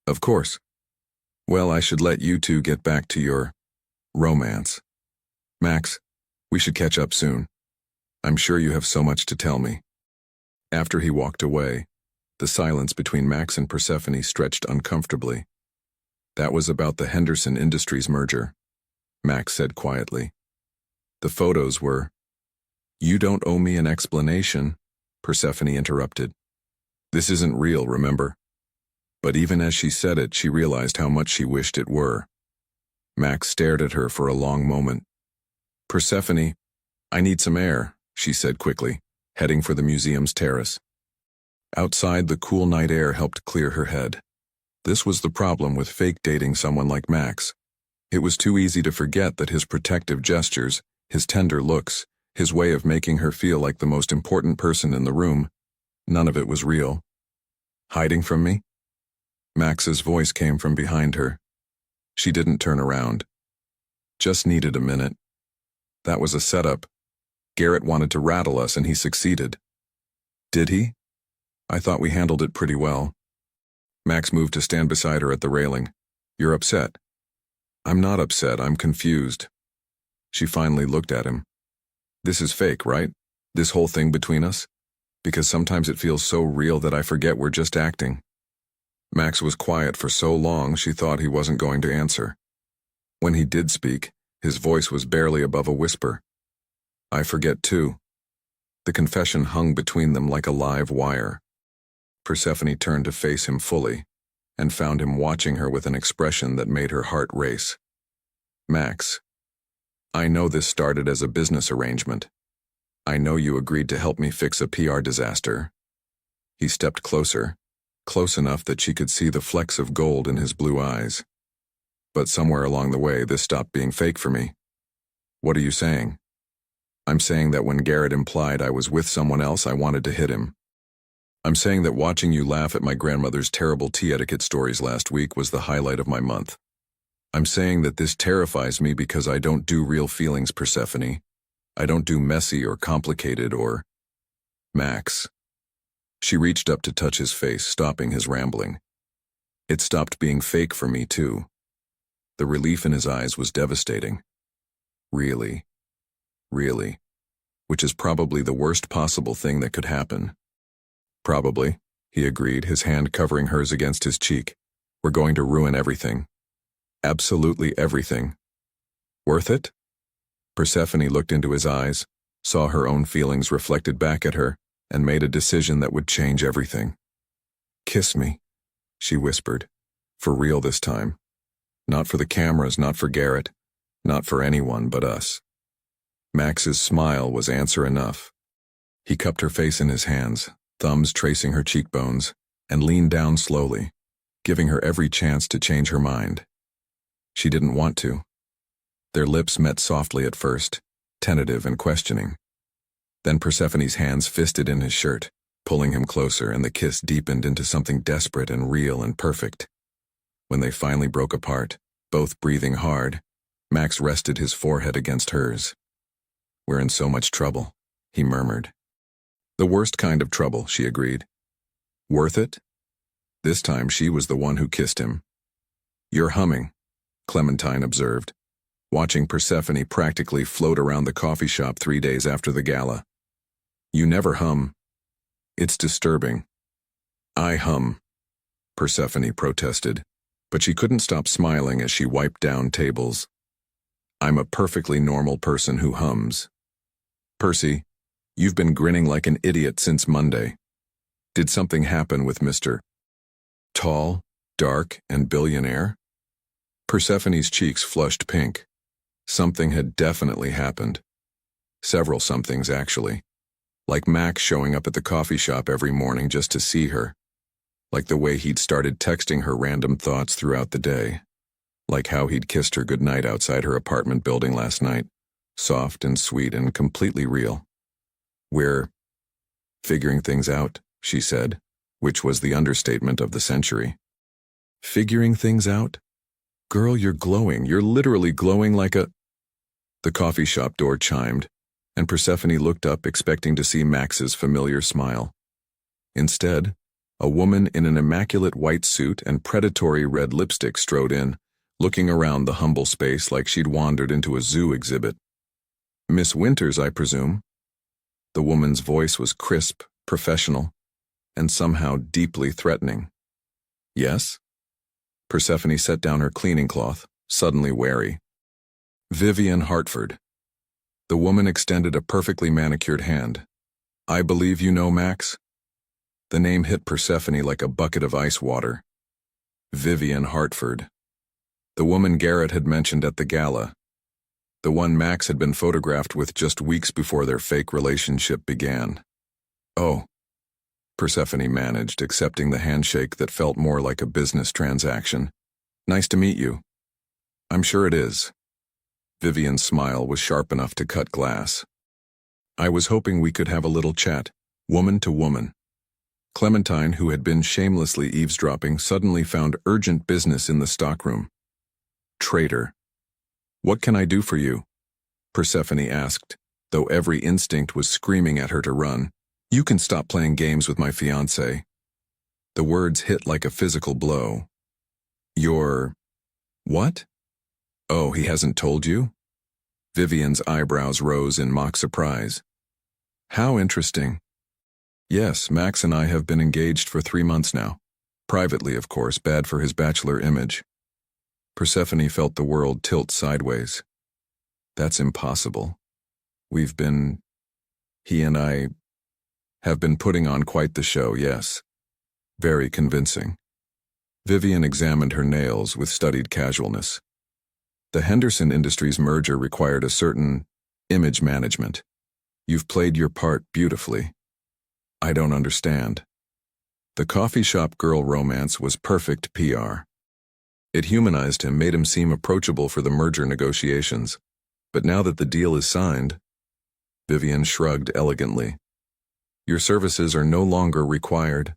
Of course. Well, I should let you two get back to your romance. Max, we should catch up soon. I'm sure you have so much to tell me. After he walked away, the silence between Max and Persephone stretched uncomfortably. That was about the Henderson Industries merger, Max said quietly. The photos were... You don't owe me an explanation, Persephone interrupted. This isn't real, remember? But even as she said it, she realized how much she wished it were. Max stared at her for a long moment. Persephone, I need some air, she said quickly, heading for the museum's terrace. Outside, the cool night air helped clear her head. This was the problem with fake dating someone like Max. It was too easy to forget that his protective gestures, his tender looks, his way of making her feel like the most important person in the room, none of it was real. Hiding from me? Max's voice came from behind her. She didn't turn around. Just needed a minute. That was a setup. Garrett wanted to rattle us and he succeeded. Did he? I thought we handled it pretty well. Max moved to stand beside her at the railing. You're upset. I'm not upset, I'm confused. She finally looked at him. This is fake, right? This whole thing between us? Because sometimes it feels so real that I forget we're just acting. Max was quiet for so long she thought he wasn't going to answer. When he did speak, his voice was barely above a whisper. I forget too. The confession hung between them like a live wire. Persephone turned to face him fully, and found him watching her with an expression that made her heart race. Max, I know this started as a business arrangement. I know you agreed to help me fix a PR disaster. He stepped closer, close enough that she could see the flecks of gold in his blue eyes. But somewhere along the way, this stopped being fake for me. What are you saying? I'm saying that when Garrett implied I was with someone else, I wanted to hit him. I'm saying that watching you laugh at my grandmother's terrible tea etiquette stories last week was the highlight of my month. I'm saying that this terrifies me because I don't do real feelings, Persephone. I don't do messy or complicated or... Max. She reached up to touch his face, stopping his rambling. It stopped being fake for me, too. The relief in his eyes was devastating. Really. Really. Which is probably the worst possible thing that could happen. Probably, he agreed, his hand covering hers against his cheek. We're going to ruin everything. Absolutely everything. Worth it? Persephone looked into his eyes, saw her own feelings reflected back at her, and made a decision that would change everything. Kiss me, she whispered. For real this time. Not for the cameras, not for Garrett, not for anyone but us. Max's smile was answer enough. He cupped her face in his hands, thumbs tracing her cheekbones, and leaned down slowly, giving her every chance to change her mind. She didn't want to. Their lips met softly at first, tentative and questioning. Then Persephone's hands fisted in his shirt, pulling him closer, and the kiss deepened into something desperate and real and perfect. When they finally broke apart, both breathing hard, Max rested his forehead against hers. We're in so much trouble, he murmured. The worst kind of trouble, she agreed. Worth it? This time she was the one who kissed him. You're humming, Clementine observed, watching Persephone practically float around the coffee shop 3 days after the gala. You never hum. It's disturbing. I hum, Persephone protested, but she couldn't stop smiling as she wiped down tables. I'm a perfectly normal person who hums. Percy, you've been grinning like an idiot since Monday. Did something happen with Mr. Tall, dark, and billionaire? Persephone's cheeks flushed pink. Something had definitely happened. Several somethings, actually. Like Max showing up at the coffee shop every morning just to see her. Like the way he'd started texting her random thoughts throughout the day. Like how he'd kissed her goodnight outside her apartment building last night. Soft and sweet and completely real. We're figuring things out, she said, which was the understatement of the century. Figuring things out? Girl, you're glowing. You're literally glowing like a... The coffee shop door chimed, and Persephone looked up expecting to see Max's familiar smile. Instead, a woman in an immaculate white suit and predatory red lipstick strode in, looking around the humble space like she'd wandered into a zoo exhibit. Miss Winters, I presume? The woman's voice was crisp, professional, and somehow deeply threatening. Yes? Persephone set down her cleaning cloth, suddenly wary. Vivian Hartford. The woman extended a perfectly manicured hand. I believe you know Max? The name hit Persephone like a bucket of ice water. Vivian Hartford. The woman Garrett had mentioned at the gala. The one Max had been photographed with just weeks before their fake relationship began. Oh. Persephone managed, accepting the handshake that felt more like a business transaction. Nice to meet you. I'm sure it is. Vivian's smile was sharp enough to cut glass. I was hoping we could have a little chat, woman to woman. Clementine, who had been shamelessly eavesdropping, suddenly found urgent business in the stockroom. Traitor. What can I do for you? Persephone asked, though every instinct was screaming at her to run. You can stop playing games with my fiancé. The words hit like a physical blow. You're... What? Oh, he hasn't told you? Vivian's eyebrows rose in mock surprise. How interesting. Yes, Max and I have been engaged for 3 months now. Privately, of course, bad for his bachelor image. Persephone felt the world tilt sideways. That's impossible. He and I have been putting on quite the show, yes. Very convincing. Vivian examined her nails with studied casualness. The Henderson Industries merger required a certain image management. You've played your part beautifully. I don't understand. The coffee shop girl romance was perfect PR. It humanized him, made him seem approachable for the merger negotiations. But now that the deal is signed, Vivian shrugged elegantly. Your services are no longer required.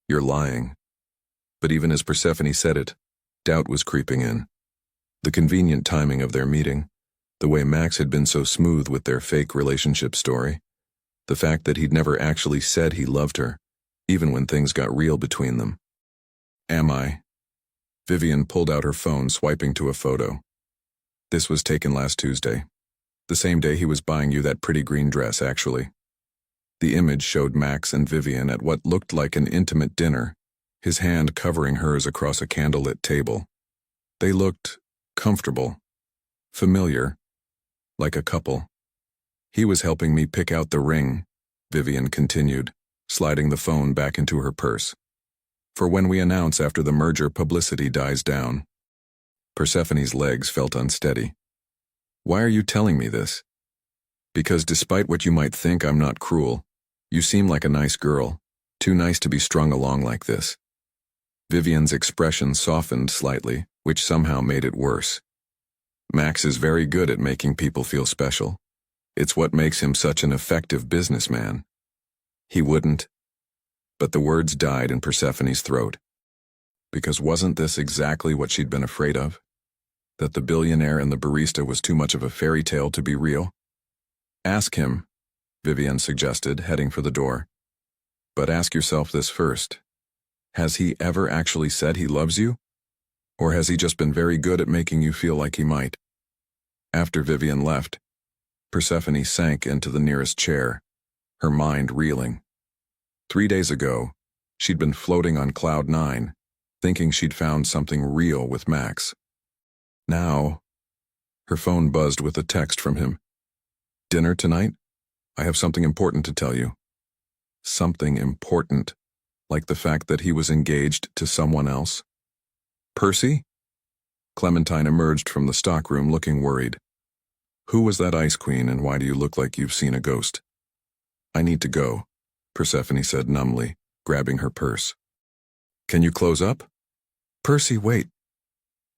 You're lying. But even as Persephone said it, doubt was creeping in. The convenient timing of their meeting, the way Max had been so smooth with their fake relationship story, the fact that he'd never actually said he loved her, even when things got real between them. Am I? Vivian pulled out her phone, swiping to a photo. This was taken last Tuesday. The same day he was buying you that pretty green dress, actually. The image showed Max and Vivian at what looked like an intimate dinner, his hand covering hers across a candlelit table. They looked comfortable, familiar, like a couple. He was helping me pick out the ring, Vivian continued, sliding the phone back into her purse. For when we announce after the merger publicity dies down. Persephone's legs felt unsteady. Why are you telling me this? Because despite what you might think, I'm not cruel. You seem like a nice girl, too nice to be strung along like this. Vivian's expression softened slightly, which somehow made it worse. Max is very good at making people feel special. It's what makes him such an effective businessman. He wouldn't. But the words died in Persephone's throat. Because wasn't this exactly what she'd been afraid of? That the billionaire and the barista was too much of a fairy tale to be real? Ask him, Vivian suggested, heading for the door. But ask yourself this first. Has he ever actually said he loves you? Or has he just been very good at making you feel like he might? After Vivian left, Persephone sank into the nearest chair, her mind reeling. 3 days ago, she'd been floating on cloud 9, thinking she'd found something real with Max. Now, Her phone buzzed with a text from him. "Dinner tonight? I have something important to tell you." Something important, like the fact that he was engaged to someone else. "Percy?" Clementine emerged from the stockroom looking worried. "Who was that ice queen, and why do you look like you've seen a ghost?" "I need to go," Persephone said numbly, grabbing her purse. "Can you close up?" "Percy, wait."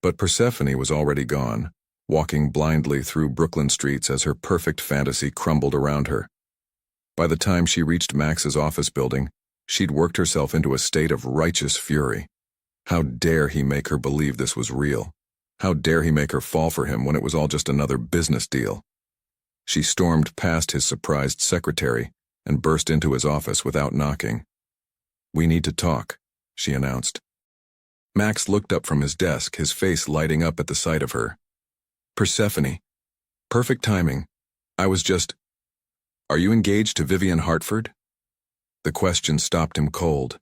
But Persephone was already gone, walking blindly through Brooklyn streets as her perfect fantasy crumbled around her. By the time she reached Max's office building, she'd worked herself into a state of righteous fury. How dare he make her believe this was real? How dare he make her fall for him when it was all just another business deal? She stormed past his surprised secretary and burst into his office without knocking. "We need to talk," she announced. Max looked up from his desk, his face lighting up at the sight of her. "Persephone. Perfect timing. I was just... Are you engaged to Vivian Hartford?" The question stopped him cold.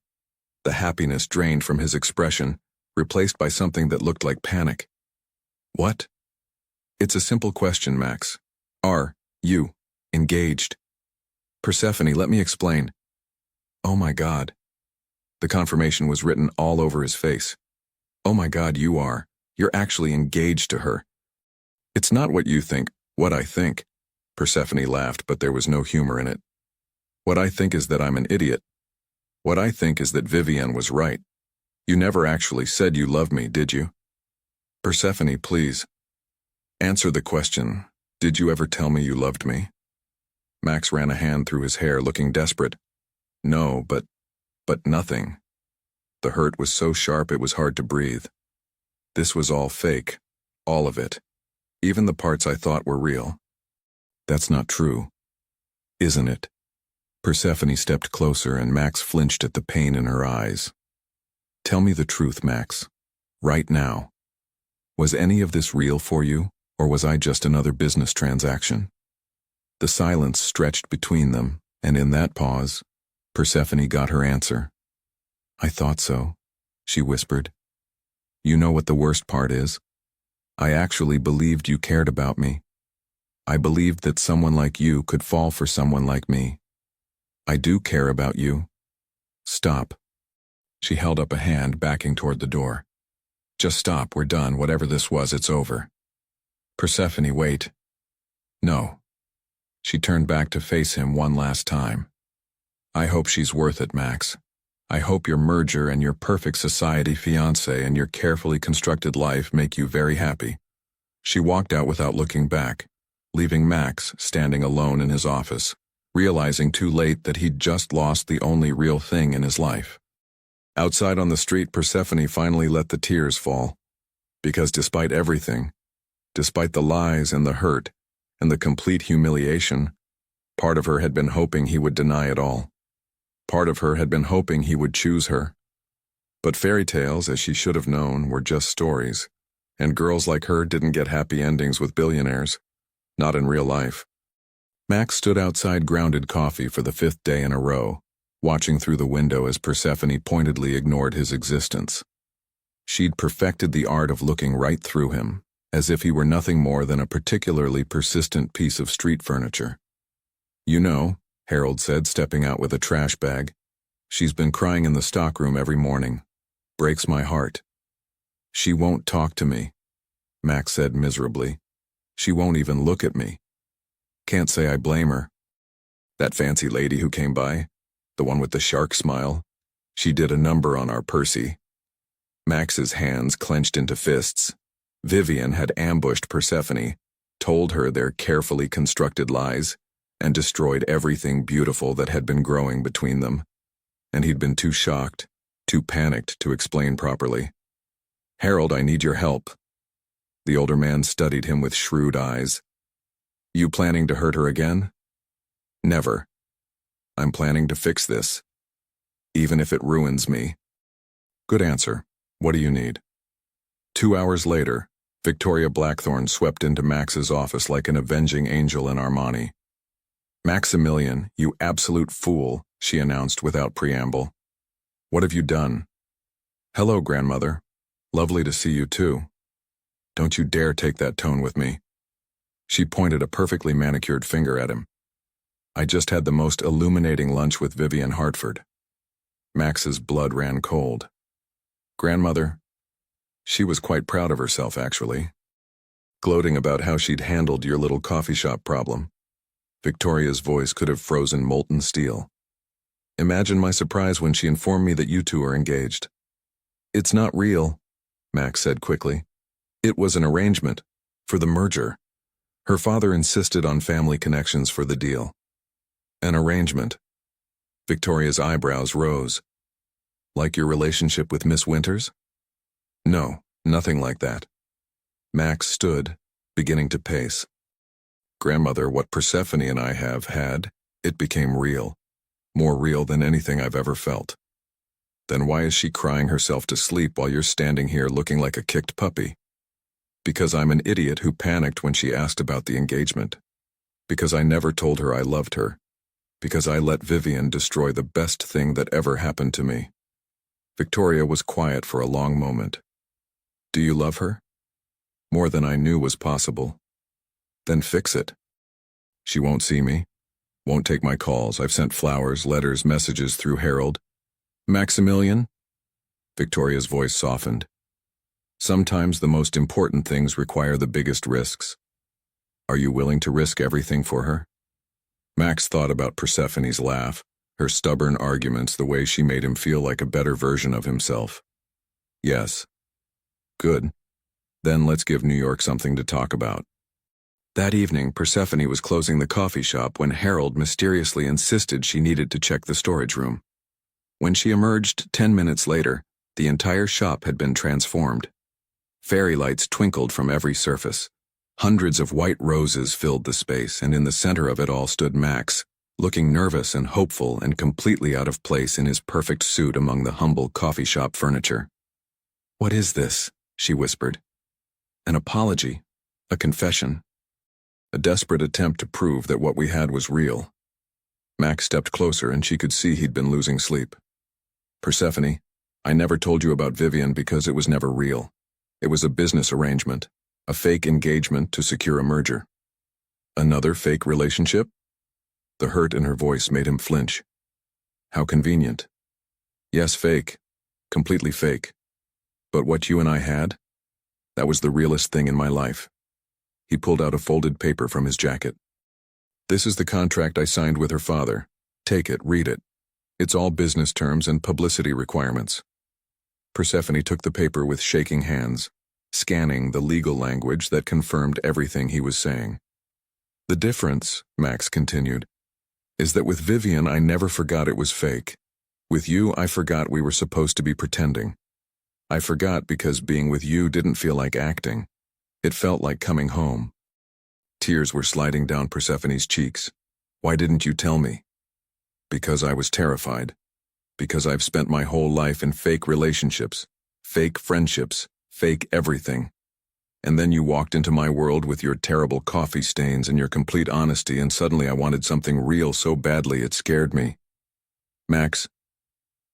The happiness drained from his expression, replaced by something that looked like panic. "What?" "It's a simple question, Max. Are you engaged?" "Persephone, let me explain." "Oh my God." The confirmation was written all over his face. "Oh my God, you are. You're actually engaged to her." "It's not what you think, what I think." Persephone laughed, but there was no humor in it. "What I think is that I'm an idiot. What I think is that Vivian was right. You never actually said you loved me, did you?" "Persephone, please. Answer the question. Did you ever tell me you loved me?" Max ran a hand through his hair, looking desperate. "No, but nothing." The hurt was so sharp it was hard to breathe. This was all fake. All of it. Even the parts I thought were real. "That's not true. Isn't it?" Persephone stepped closer and Max flinched at the pain in her eyes. "Tell me the truth, Max. Right now. Was any of this real for you, or was I just another business transaction?" The silence stretched between them, and in that pause, Persephone got her answer. "I thought so," she whispered. "You know what the worst part is? I actually believed you cared about me. I believed that someone like you could fall for someone like me. I do care about you." "Stop." She held up a hand, backing toward the door. "Just stop, we're done. Whatever this was, it's over." "Persephone, wait." "No." She turned back to face him one last time. "I hope she's worth it, Max. I hope your merger and your perfect society fiancé and your carefully constructed life make you very happy." She walked out without looking back, leaving Max standing alone in his office, realizing too late that he'd just lost the only real thing in his life. Outside on the street, Persephone finally let the tears fall. Because despite everything, despite the lies and the hurt, and the complete humiliation, part of her had been hoping he would deny it all. Part of her had been hoping he would choose her. But fairy tales, as she should have known, were just stories, and girls like her didn't get happy endings with billionaires. Not in real life. Max stood outside Grounded Coffee for the 5th day in a row, watching through the window as Persephone pointedly ignored his existence. She'd perfected the art of looking right through him, as if he were nothing more than a particularly persistent piece of street furniture. "You know," Harold said, stepping out with a trash bag, "she's been crying in the stockroom every morning. Breaks my heart." "She won't talk to me," Max said miserably. "She won't even look at me. Can't say I blame her. That fancy lady who came by, the one with the shark smile, she did a number on our Percy." Max's hands clenched into fists. Vivian had ambushed Persephone, told her their carefully constructed lies, and destroyed everything beautiful that had been growing between them. And he'd been too shocked, too panicked to explain properly. "Harold, I need your help." The older man studied him with shrewd eyes. "You planning to hurt her again?" "Never. I'm planning to fix this. Even if it ruins me." "Good answer. What do you need?" 2 hours later, Victoria Blackthorne swept into Max's office like an avenging angel in Armani. "Maximilian, you absolute fool," she announced without preamble. "What have you done?" "Hello, grandmother. Lovely to see you too." "Don't you dare take that tone with me. She pointed a perfectly manicured finger at him. I just had the most illuminating lunch with Vivian Hartford. Max's blood ran cold. Grandmother, she was quite proud of herself, actually, gloating about how she'd handled your little coffee shop problem. Victoria's voice could have frozen molten steel. Imagine my surprise when she informed me that you two are engaged. It's not real, Max said quickly. It was an arrangement for the merger. Her father insisted on family connections for the deal. An arrangement. Victoria's eyebrows rose. Like your relationship with Miss Winters? No, nothing like that. Max stood, beginning to pace. Grandmother, what Persephone and I have had, it became real. More real than anything I've ever felt. Then why is she crying herself to sleep while you're standing here looking like a kicked puppy? Because I'm an idiot who panicked when she asked about the engagement. Because I never told her I loved her. Because I let Vivian destroy the best thing that ever happened to me. Victoria was quiet for a long moment. Do you love her? More than I knew was possible. Then fix it. She won't see me. Won't take my calls. I've sent flowers, letters, messages through Harold. Maximilian? Victoria's voice softened. Sometimes the most important things require the biggest risks. Are you willing to risk everything for her? Max thought about Persephone's laugh, her stubborn arguments, the way she made him feel like a better version of himself. Yes. Good. Then let's give New York something to talk about. That evening, Persephone was closing the coffee shop when Harold mysteriously insisted she needed to check the storage room. When she emerged 10 minutes later, the entire shop had been transformed. Fairy lights twinkled from every surface. Hundreds of white roses filled the space, and in the center of it all stood Max, looking nervous and hopeful and completely out of place in his perfect suit among the humble coffee shop furniture. What is this? She whispered. An apology, a confession, a desperate attempt to prove that what we had was real. Max stepped closer and she could see he'd been losing sleep. Persephone, I never told you about Vivian because it was never real. It was a business arrangement, a fake engagement to secure a merger. Another fake relationship? The hurt in her voice made him flinch. How convenient. Yes, fake. Completely fake. But what you and I had? That was the realest thing in my life. He pulled out a folded paper from his jacket. This is the contract I signed with her father. Take it, read it. It's all business terms and publicity requirements. Persephone took the paper with shaking hands, scanning the legal language that confirmed everything he was saying. The difference, Max continued, is that with Vivian I never forgot it was fake. With you I forgot we were supposed to be pretending. I forgot because being with you didn't feel like acting. It felt like coming home. Tears were sliding down Persephone's cheeks. Why didn't you tell me? Because I was terrified. Because I've spent my whole life in fake relationships, fake friendships, fake everything. And then you walked into my world with your terrible coffee stains and your complete honesty, and suddenly I wanted something real so badly it scared me. Max,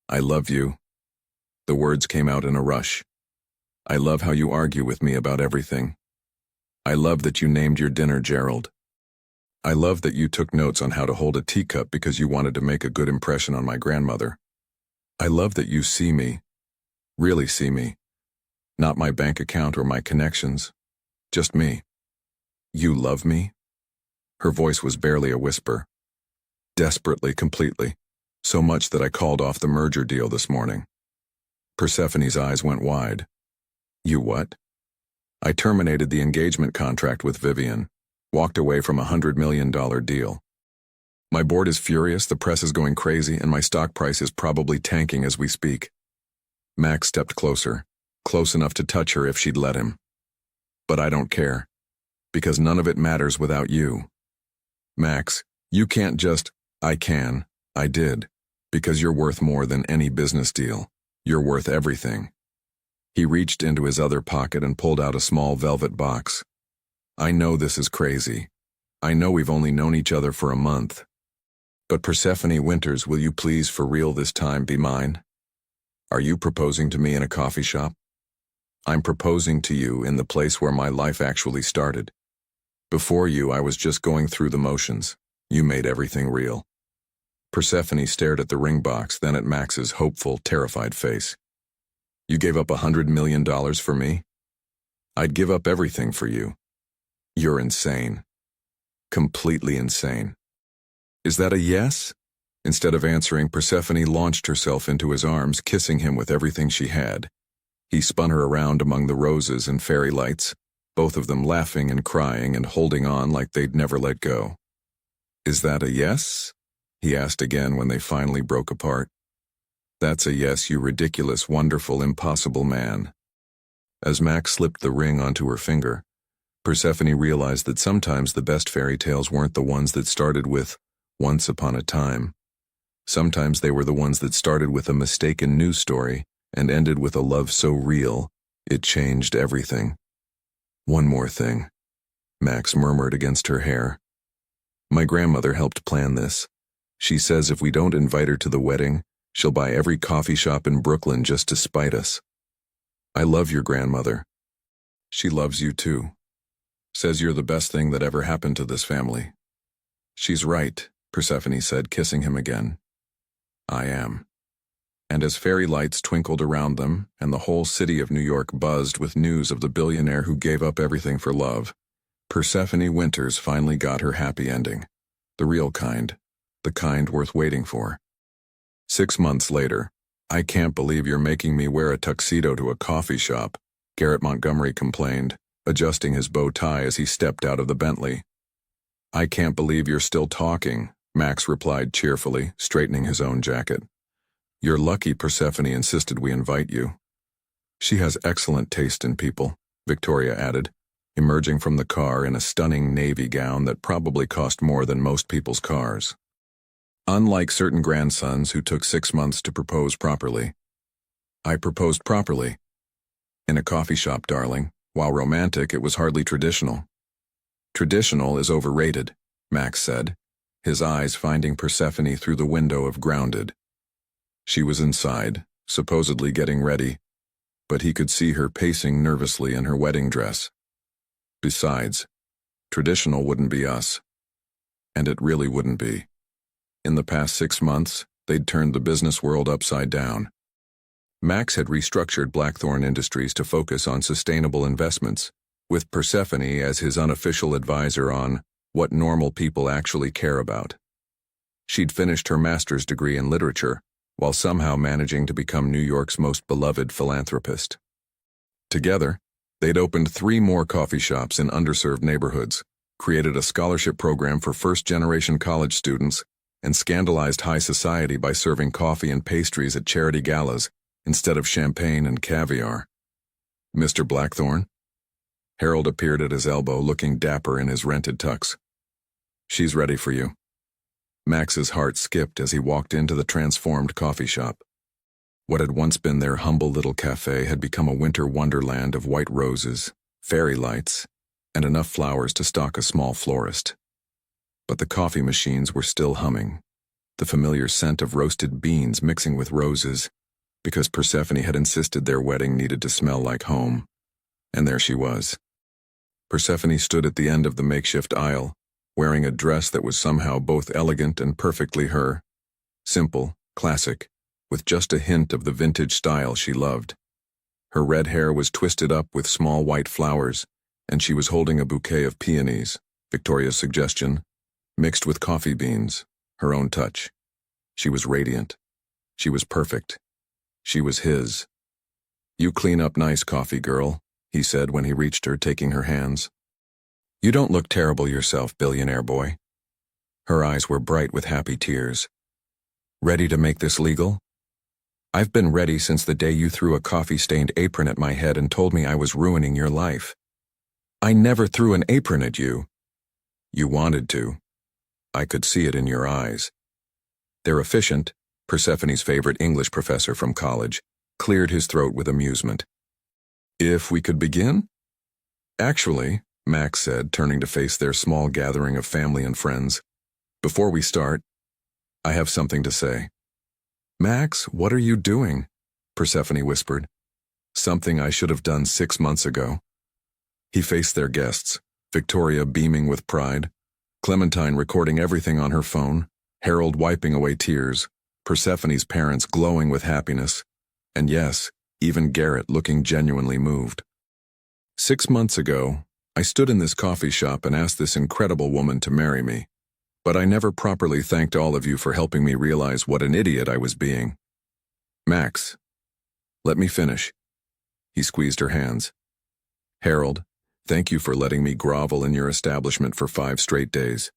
I love you. The words came out in a rush. I love how you argue with me about everything. I love that you named your dinner Gerald. I love that you took notes on how to hold a teacup because you wanted to make a good impression on my grandmother. I love that you see me, really see me, not my bank account or my connections, just me. You love me? Her voice was barely a whisper. Desperately, completely, so much that I called off the merger deal this morning. Persephone's eyes went wide. You what? I terminated the engagement contract with Vivian, walked away from $100 million deal. My board is furious, the press is going crazy, and my stock price is probably tanking as we speak. Max stepped closer, close enough to touch her if she'd let him. But I don't care, because none of it matters without you. Max, you can't just, I can, I did, because you're worth more than any business deal. You're worth everything. He reached into his other pocket and pulled out a small velvet box. I know this is crazy. I know we've only known each other for a month. But Persephone Winters, will you please for real this time be mine? Are you proposing to me in a coffee shop? I'm proposing to you in the place where my life actually started. Before you, I was just going through the motions. You made everything real. Persephone stared at the ring box, then at Max's hopeful, terrified face. You gave up $100 million for me? I'd give up everything for you. You're insane. Completely insane. Is that a yes? Instead of answering, Persephone launched herself into his arms, kissing him with everything she had. He spun her around among the roses and fairy lights, both of them laughing and crying and holding on like they'd never let go. Is that a yes? He asked again when they finally broke apart. That's a yes, you ridiculous, wonderful, impossible man. As Max slipped the ring onto her finger, Persephone realized that sometimes the best fairy tales weren't the ones that started with "once upon a time." Sometimes they were the ones that started with a mistaken news story and ended with a love so real, it changed everything. One more thing, Max murmured against her hair. My grandmother helped plan this. She says if we don't invite her to the wedding, she'll buy every coffee shop in Brooklyn just to spite us. I love your grandmother. She loves you too. Says you're the best thing that ever happened to this family. She's right, Persephone said, kissing him again. I am. And as fairy lights twinkled around them and the whole city of New York buzzed with news of the billionaire who gave up everything for love, Persephone Winters finally got her happy ending. The real kind. The kind worth waiting for. 6 months later, I can't believe you're making me wear a tuxedo to a coffee shop, Garrett Montgomery complained, adjusting his bow tie as he stepped out of the Bentley. I can't believe you're still talking, Max replied cheerfully, straightening his own jacket. You're lucky Persephone insisted we invite you. She has excellent taste in people, Victoria added, emerging from the car in a stunning navy gown that probably cost more than most people's cars. Unlike certain grandsons who took 6 months to propose properly. I proposed properly. In a coffee shop, darling. While romantic, it was hardly traditional. Traditional is overrated, Max said, his eyes finding Persephone through the window of Grounded. She was inside, supposedly getting ready, but he could see her pacing nervously in her wedding dress. Besides, traditional wouldn't be us. And it really wouldn't be. In the past 6 months, they'd turned the business world upside down. Max had restructured Blackthorn Industries to focus on sustainable investments, with Persephone as his unofficial advisor on what normal people actually care about. She'd finished her master's degree in literature, while somehow managing to become New York's most beloved philanthropist. Together, they'd opened 3 more coffee shops in underserved neighborhoods, created a scholarship program for first-generation college students, and scandalized high society by serving coffee and pastries at charity galas instead of champagne and caviar. Mr. Blackthorn? Harold appeared at his elbow, looking dapper in his rented tux. She's ready for you. Max's heart skipped as he walked into the transformed coffee shop. What had once been their humble little cafe had become a winter wonderland of white roses, fairy lights, and enough flowers to stock a small florist. But the coffee machines were still humming, the familiar scent of roasted beans mixing with roses, because Persephone had insisted their wedding needed to smell like home. And there she was. Persephone stood at the end of the makeshift aisle, wearing a dress that was somehow both elegant and perfectly her. Simple, classic, with just a hint of the vintage style she loved. Her red hair was twisted up with small white flowers, and she was holding a bouquet of peonies, Victoria's suggestion, mixed with coffee beans, her own touch. She was radiant. She was perfect. She was his. You clean up nice, coffee girl, he said when he reached her, taking her hands. You don't look terrible yourself, billionaire boy. Her eyes were bright with happy tears. Ready to make this legal? I've been ready since the day you threw a coffee-stained apron at my head and told me I was ruining your life. I never threw an apron at you. You wanted to. I could see it in your eyes. They're efficient, Persephone's favorite English professor from college, cleared his throat with amusement. If we could begin? Actually, Max said, turning to face their small gathering of family and friends, before we start, I have something to say. Max, what are you doing? Persephone whispered. Something I should have done 6 months ago. He faced their guests, Victoria beaming with pride, Clementine recording everything on her phone, Harold wiping away tears, Persephone's parents glowing with happiness, and yes, even Garrett looking genuinely moved. 6 months ago, I stood in this coffee shop and asked this incredible woman to marry me, but I never properly thanked all of you for helping me realize what an idiot I was being. Max, let me finish. He squeezed her hands. Harold, thank you for letting me grovel in your establishment for 5 straight days.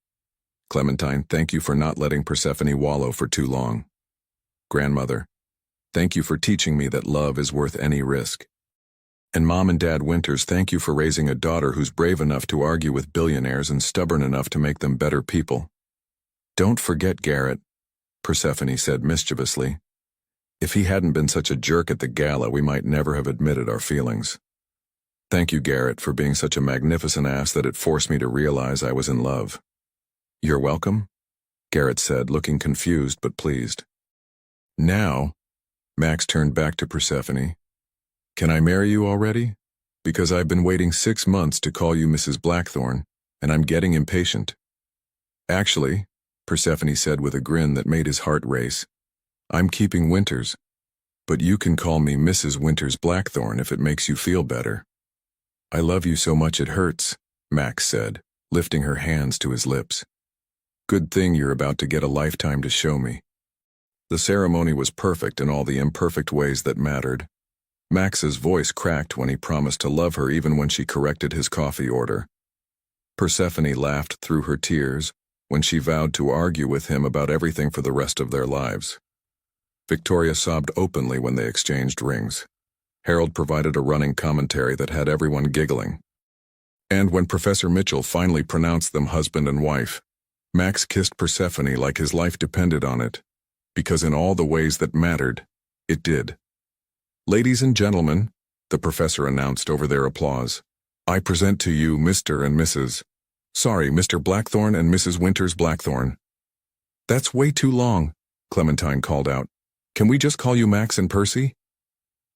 Clementine, thank you for not letting Persephone wallow for too long. Grandmother, thank you for teaching me that love is worth any risk. And Mom and Dad Winters, thank you for raising a daughter who's brave enough to argue with billionaires and stubborn enough to make them better people. Don't forget Garrett, Persephone said mischievously. If he hadn't been such a jerk at the gala, we might never have admitted our feelings. Thank you, Garrett, for being such a magnificent ass that it forced me to realize I was in love. You're welcome, Garrett said, looking confused but pleased. Now, Max turned back to Persephone. Can I marry you already? Because I've been waiting 6 months to call you Mrs. Blackthorne, and I'm getting impatient. Actually, Persephone said with a grin that made his heart race, I'm keeping Winters, but you can call me Mrs. Winters Blackthorne if it makes you feel better. I love you so much it hurts, Max said, lifting her hands to his lips. Good thing you're about to get a lifetime to show me. The ceremony was perfect in all the imperfect ways that mattered. Max's voice cracked when he promised to love her even when she corrected his coffee order. Persephone laughed through her tears when she vowed to argue with him about everything for the rest of their lives. Victoria sobbed openly when they exchanged rings. Harold provided a running commentary that had everyone giggling. And when Professor Mitchell finally pronounced them husband and wife, Max kissed Persephone like his life depended on it, because in all the ways that mattered, it did. Ladies and gentlemen, the professor announced over their applause, I present to you Mr. and Mrs. Mr. Blackthorne and Mrs. Winters Blackthorne. That's way too long, Clementine called out. Can we just call you Max and Percy?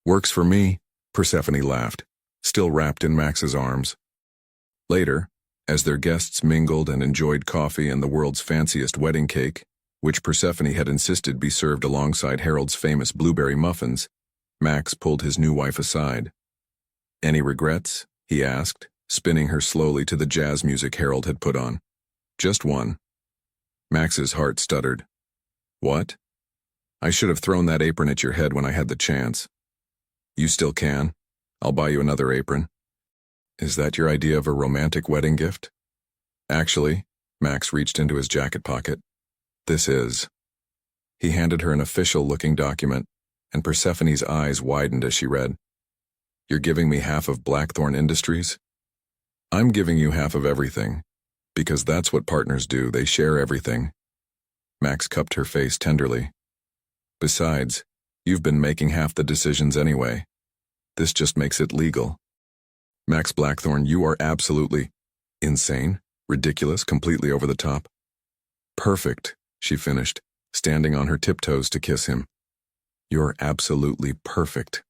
Works for me, Persephone laughed, still wrapped in Max's arms. Later, as their guests mingled and enjoyed coffee and the world's fanciest wedding cake, which Persephone had insisted be served alongside Harold's famous blueberry muffins, Max pulled his new wife aside. Any regrets? He asked, spinning her slowly to the jazz music Harold had put on. Just one. Max's heart stuttered. What? I should have thrown that apron at your head when I had the chance. You still can. I'll buy you another apron. Is that your idea of a romantic wedding gift? Actually, Max reached into his jacket pocket. This is. He handed her an official-looking document, and Persephone's eyes widened as she read. You're giving me half of Blackthorne Industries? I'm giving you half of everything, because that's what partners do, they share everything. Max cupped her face tenderly. Besides, you've been making half the decisions anyway. This just makes it legal. Max Blackthorne, you are absolutely insane, ridiculous, completely over the top. Perfect, she finished, standing on her tiptoes to kiss him. You're absolutely perfect.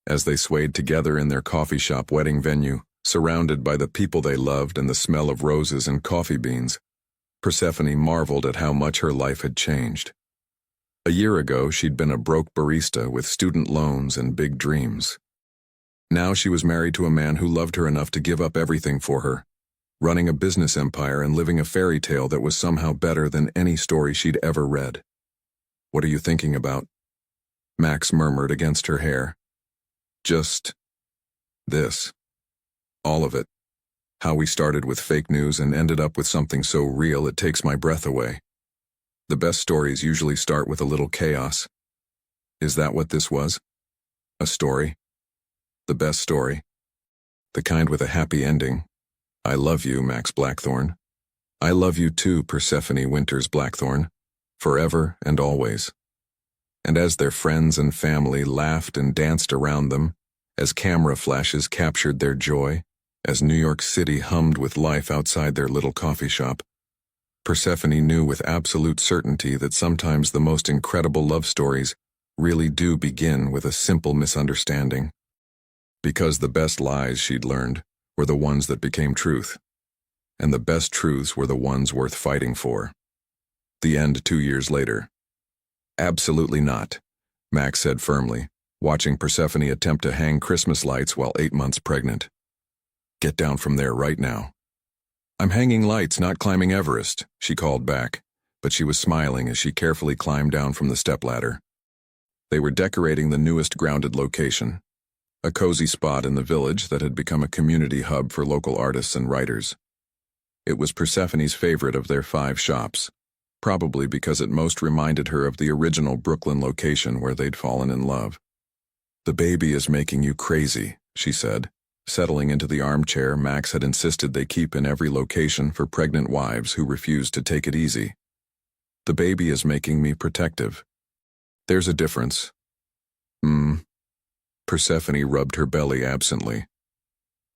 As they swayed together in their coffee shop wedding venue, surrounded by the people they loved and the smell of roses and coffee beans, Persephone marveled at how much her life had changed. A year ago, she'd been a broke barista with student loans and big dreams. Now she was married to a man who loved her enough to give up everything for her, running a business empire and living a fairy tale that was somehow better than any story she'd ever read. What are you thinking about? Max murmured against her hair. Just this. All of it. How we started with fake news and ended up with something so real it takes my breath away. The best stories usually start with a little chaos. Is that what this was? A story? The best story. The kind with a happy ending. I love you, Max Blackthorne. I love you too, Persephone Winters Blackthorne. Forever and always. And as their friends and family laughed and danced around them, as camera flashes captured their joy, as New York City hummed with life outside their little coffee shop, Persephone knew with absolute certainty that sometimes the most incredible love stories really do begin with a simple misunderstanding. Because the best lies she'd learned were the ones that became truth. And the best truths were the ones worth fighting for. The end 2 years later. Absolutely not, Max said firmly, watching Persephone attempt to hang Christmas lights while 8 months pregnant. Get down from there right now. I'm hanging lights, not climbing Everest, she called back, but she was smiling as she carefully climbed down from the stepladder. They were decorating the newest grounded location, a cozy spot in the village that had become a community hub for local artists and writers. It was Persephone's favorite of their 5 shops, probably because it most reminded her of the original Brooklyn location where they'd fallen in love. The baby is making you crazy, she said, settling into the armchair Max had insisted they keep in every location for pregnant wives who refused to take it easy. The baby is making me protective. There's a difference. Persephone rubbed her belly absently.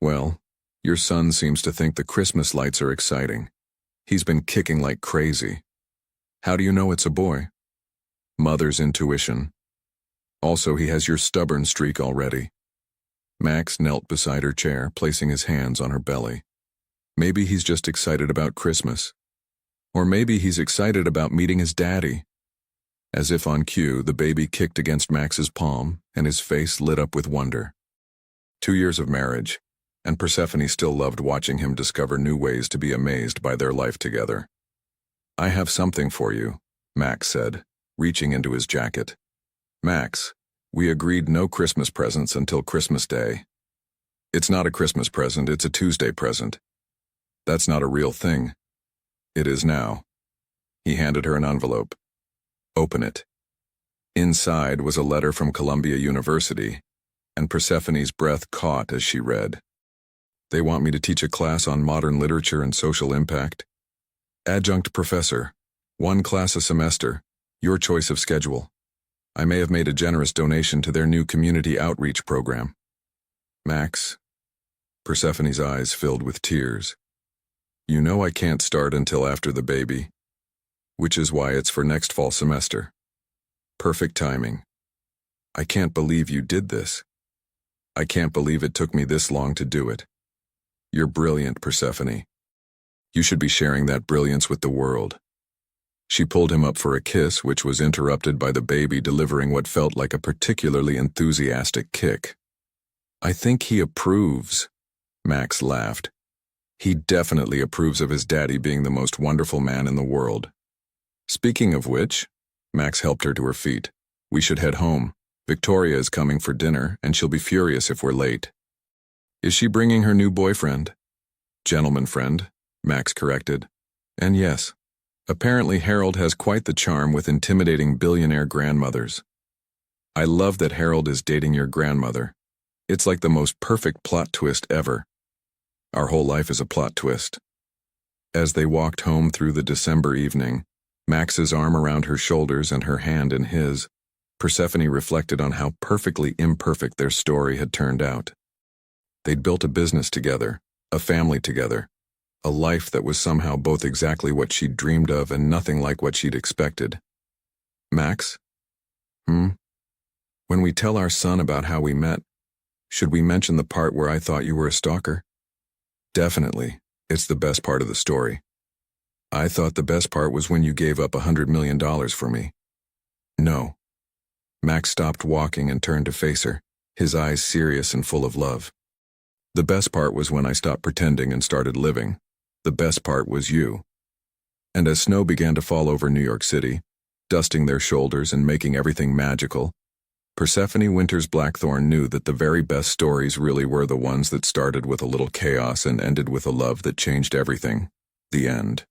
Well, your son seems to think the Christmas lights are exciting. He's been kicking like crazy. How do you know it's a boy? Mother's intuition. Also, he has your stubborn streak already. Max knelt beside her chair, placing his hands on her belly. Maybe he's just excited about Christmas. Or maybe he's excited about meeting his daddy. As if on cue, the baby kicked against Max's palm, and his face lit up with wonder. 2 years of marriage, and Persephone still loved watching him discover new ways to be amazed by their life together. I have something for you, Max said, reaching into his jacket. Max, we agreed no Christmas presents until Christmas Day. It's not a Christmas present, it's a Tuesday present. That's not a real thing. It is now. He handed her an envelope. Open it. Inside was a letter from Columbia University, and Persephone's breath caught as she read. They want me to teach a class on modern literature and social impact. Adjunct professor, 1 class a semester, your choice of schedule. I may have made a generous donation to their new community outreach program. Max. Persephone's eyes filled with tears. You know I can't start until after the baby, which is why it's for next fall semester. Perfect timing. I can't believe you did this. I can't believe it took me this long to do it. You're brilliant, Persephone. You should be sharing that brilliance with the world. She pulled him up for a kiss, which was interrupted by the baby delivering what felt like a particularly enthusiastic kick. I think he approves, Max laughed. He definitely approves of his daddy being the most wonderful man in the world. Speaking of which, Max helped her to her feet. We should head home. Victoria is coming for dinner, and she'll be furious if we're late. Is she bringing her new boyfriend? Gentleman friend, Max corrected. And yes, apparently Harold has quite the charm with intimidating billionaire grandmothers. I love that Harold is dating your grandmother. It's like the most perfect plot twist ever. Our whole life is a plot twist. As they walked home through the December evening, Max's arm around her shoulders and her hand in his, Persephone reflected on how perfectly imperfect their story had turned out. They'd built a business together, a family together, a life that was somehow both exactly what she'd dreamed of and nothing like what she'd expected. Max? When we tell our son about how we met, should we mention the part where I thought you were a stalker? Definitely. It's the best part of the story. I thought the best part was when you gave up $100 million for me. No. Max stopped walking and turned to face her, his eyes serious and full of love. The best part was when I stopped pretending and started living. The best part was you. And as snow began to fall over New York City, dusting their shoulders and making everything magical, Persephone Winters Blackthorne knew that the very best stories really were the ones that started with a little chaos and ended with a love that changed everything. The end.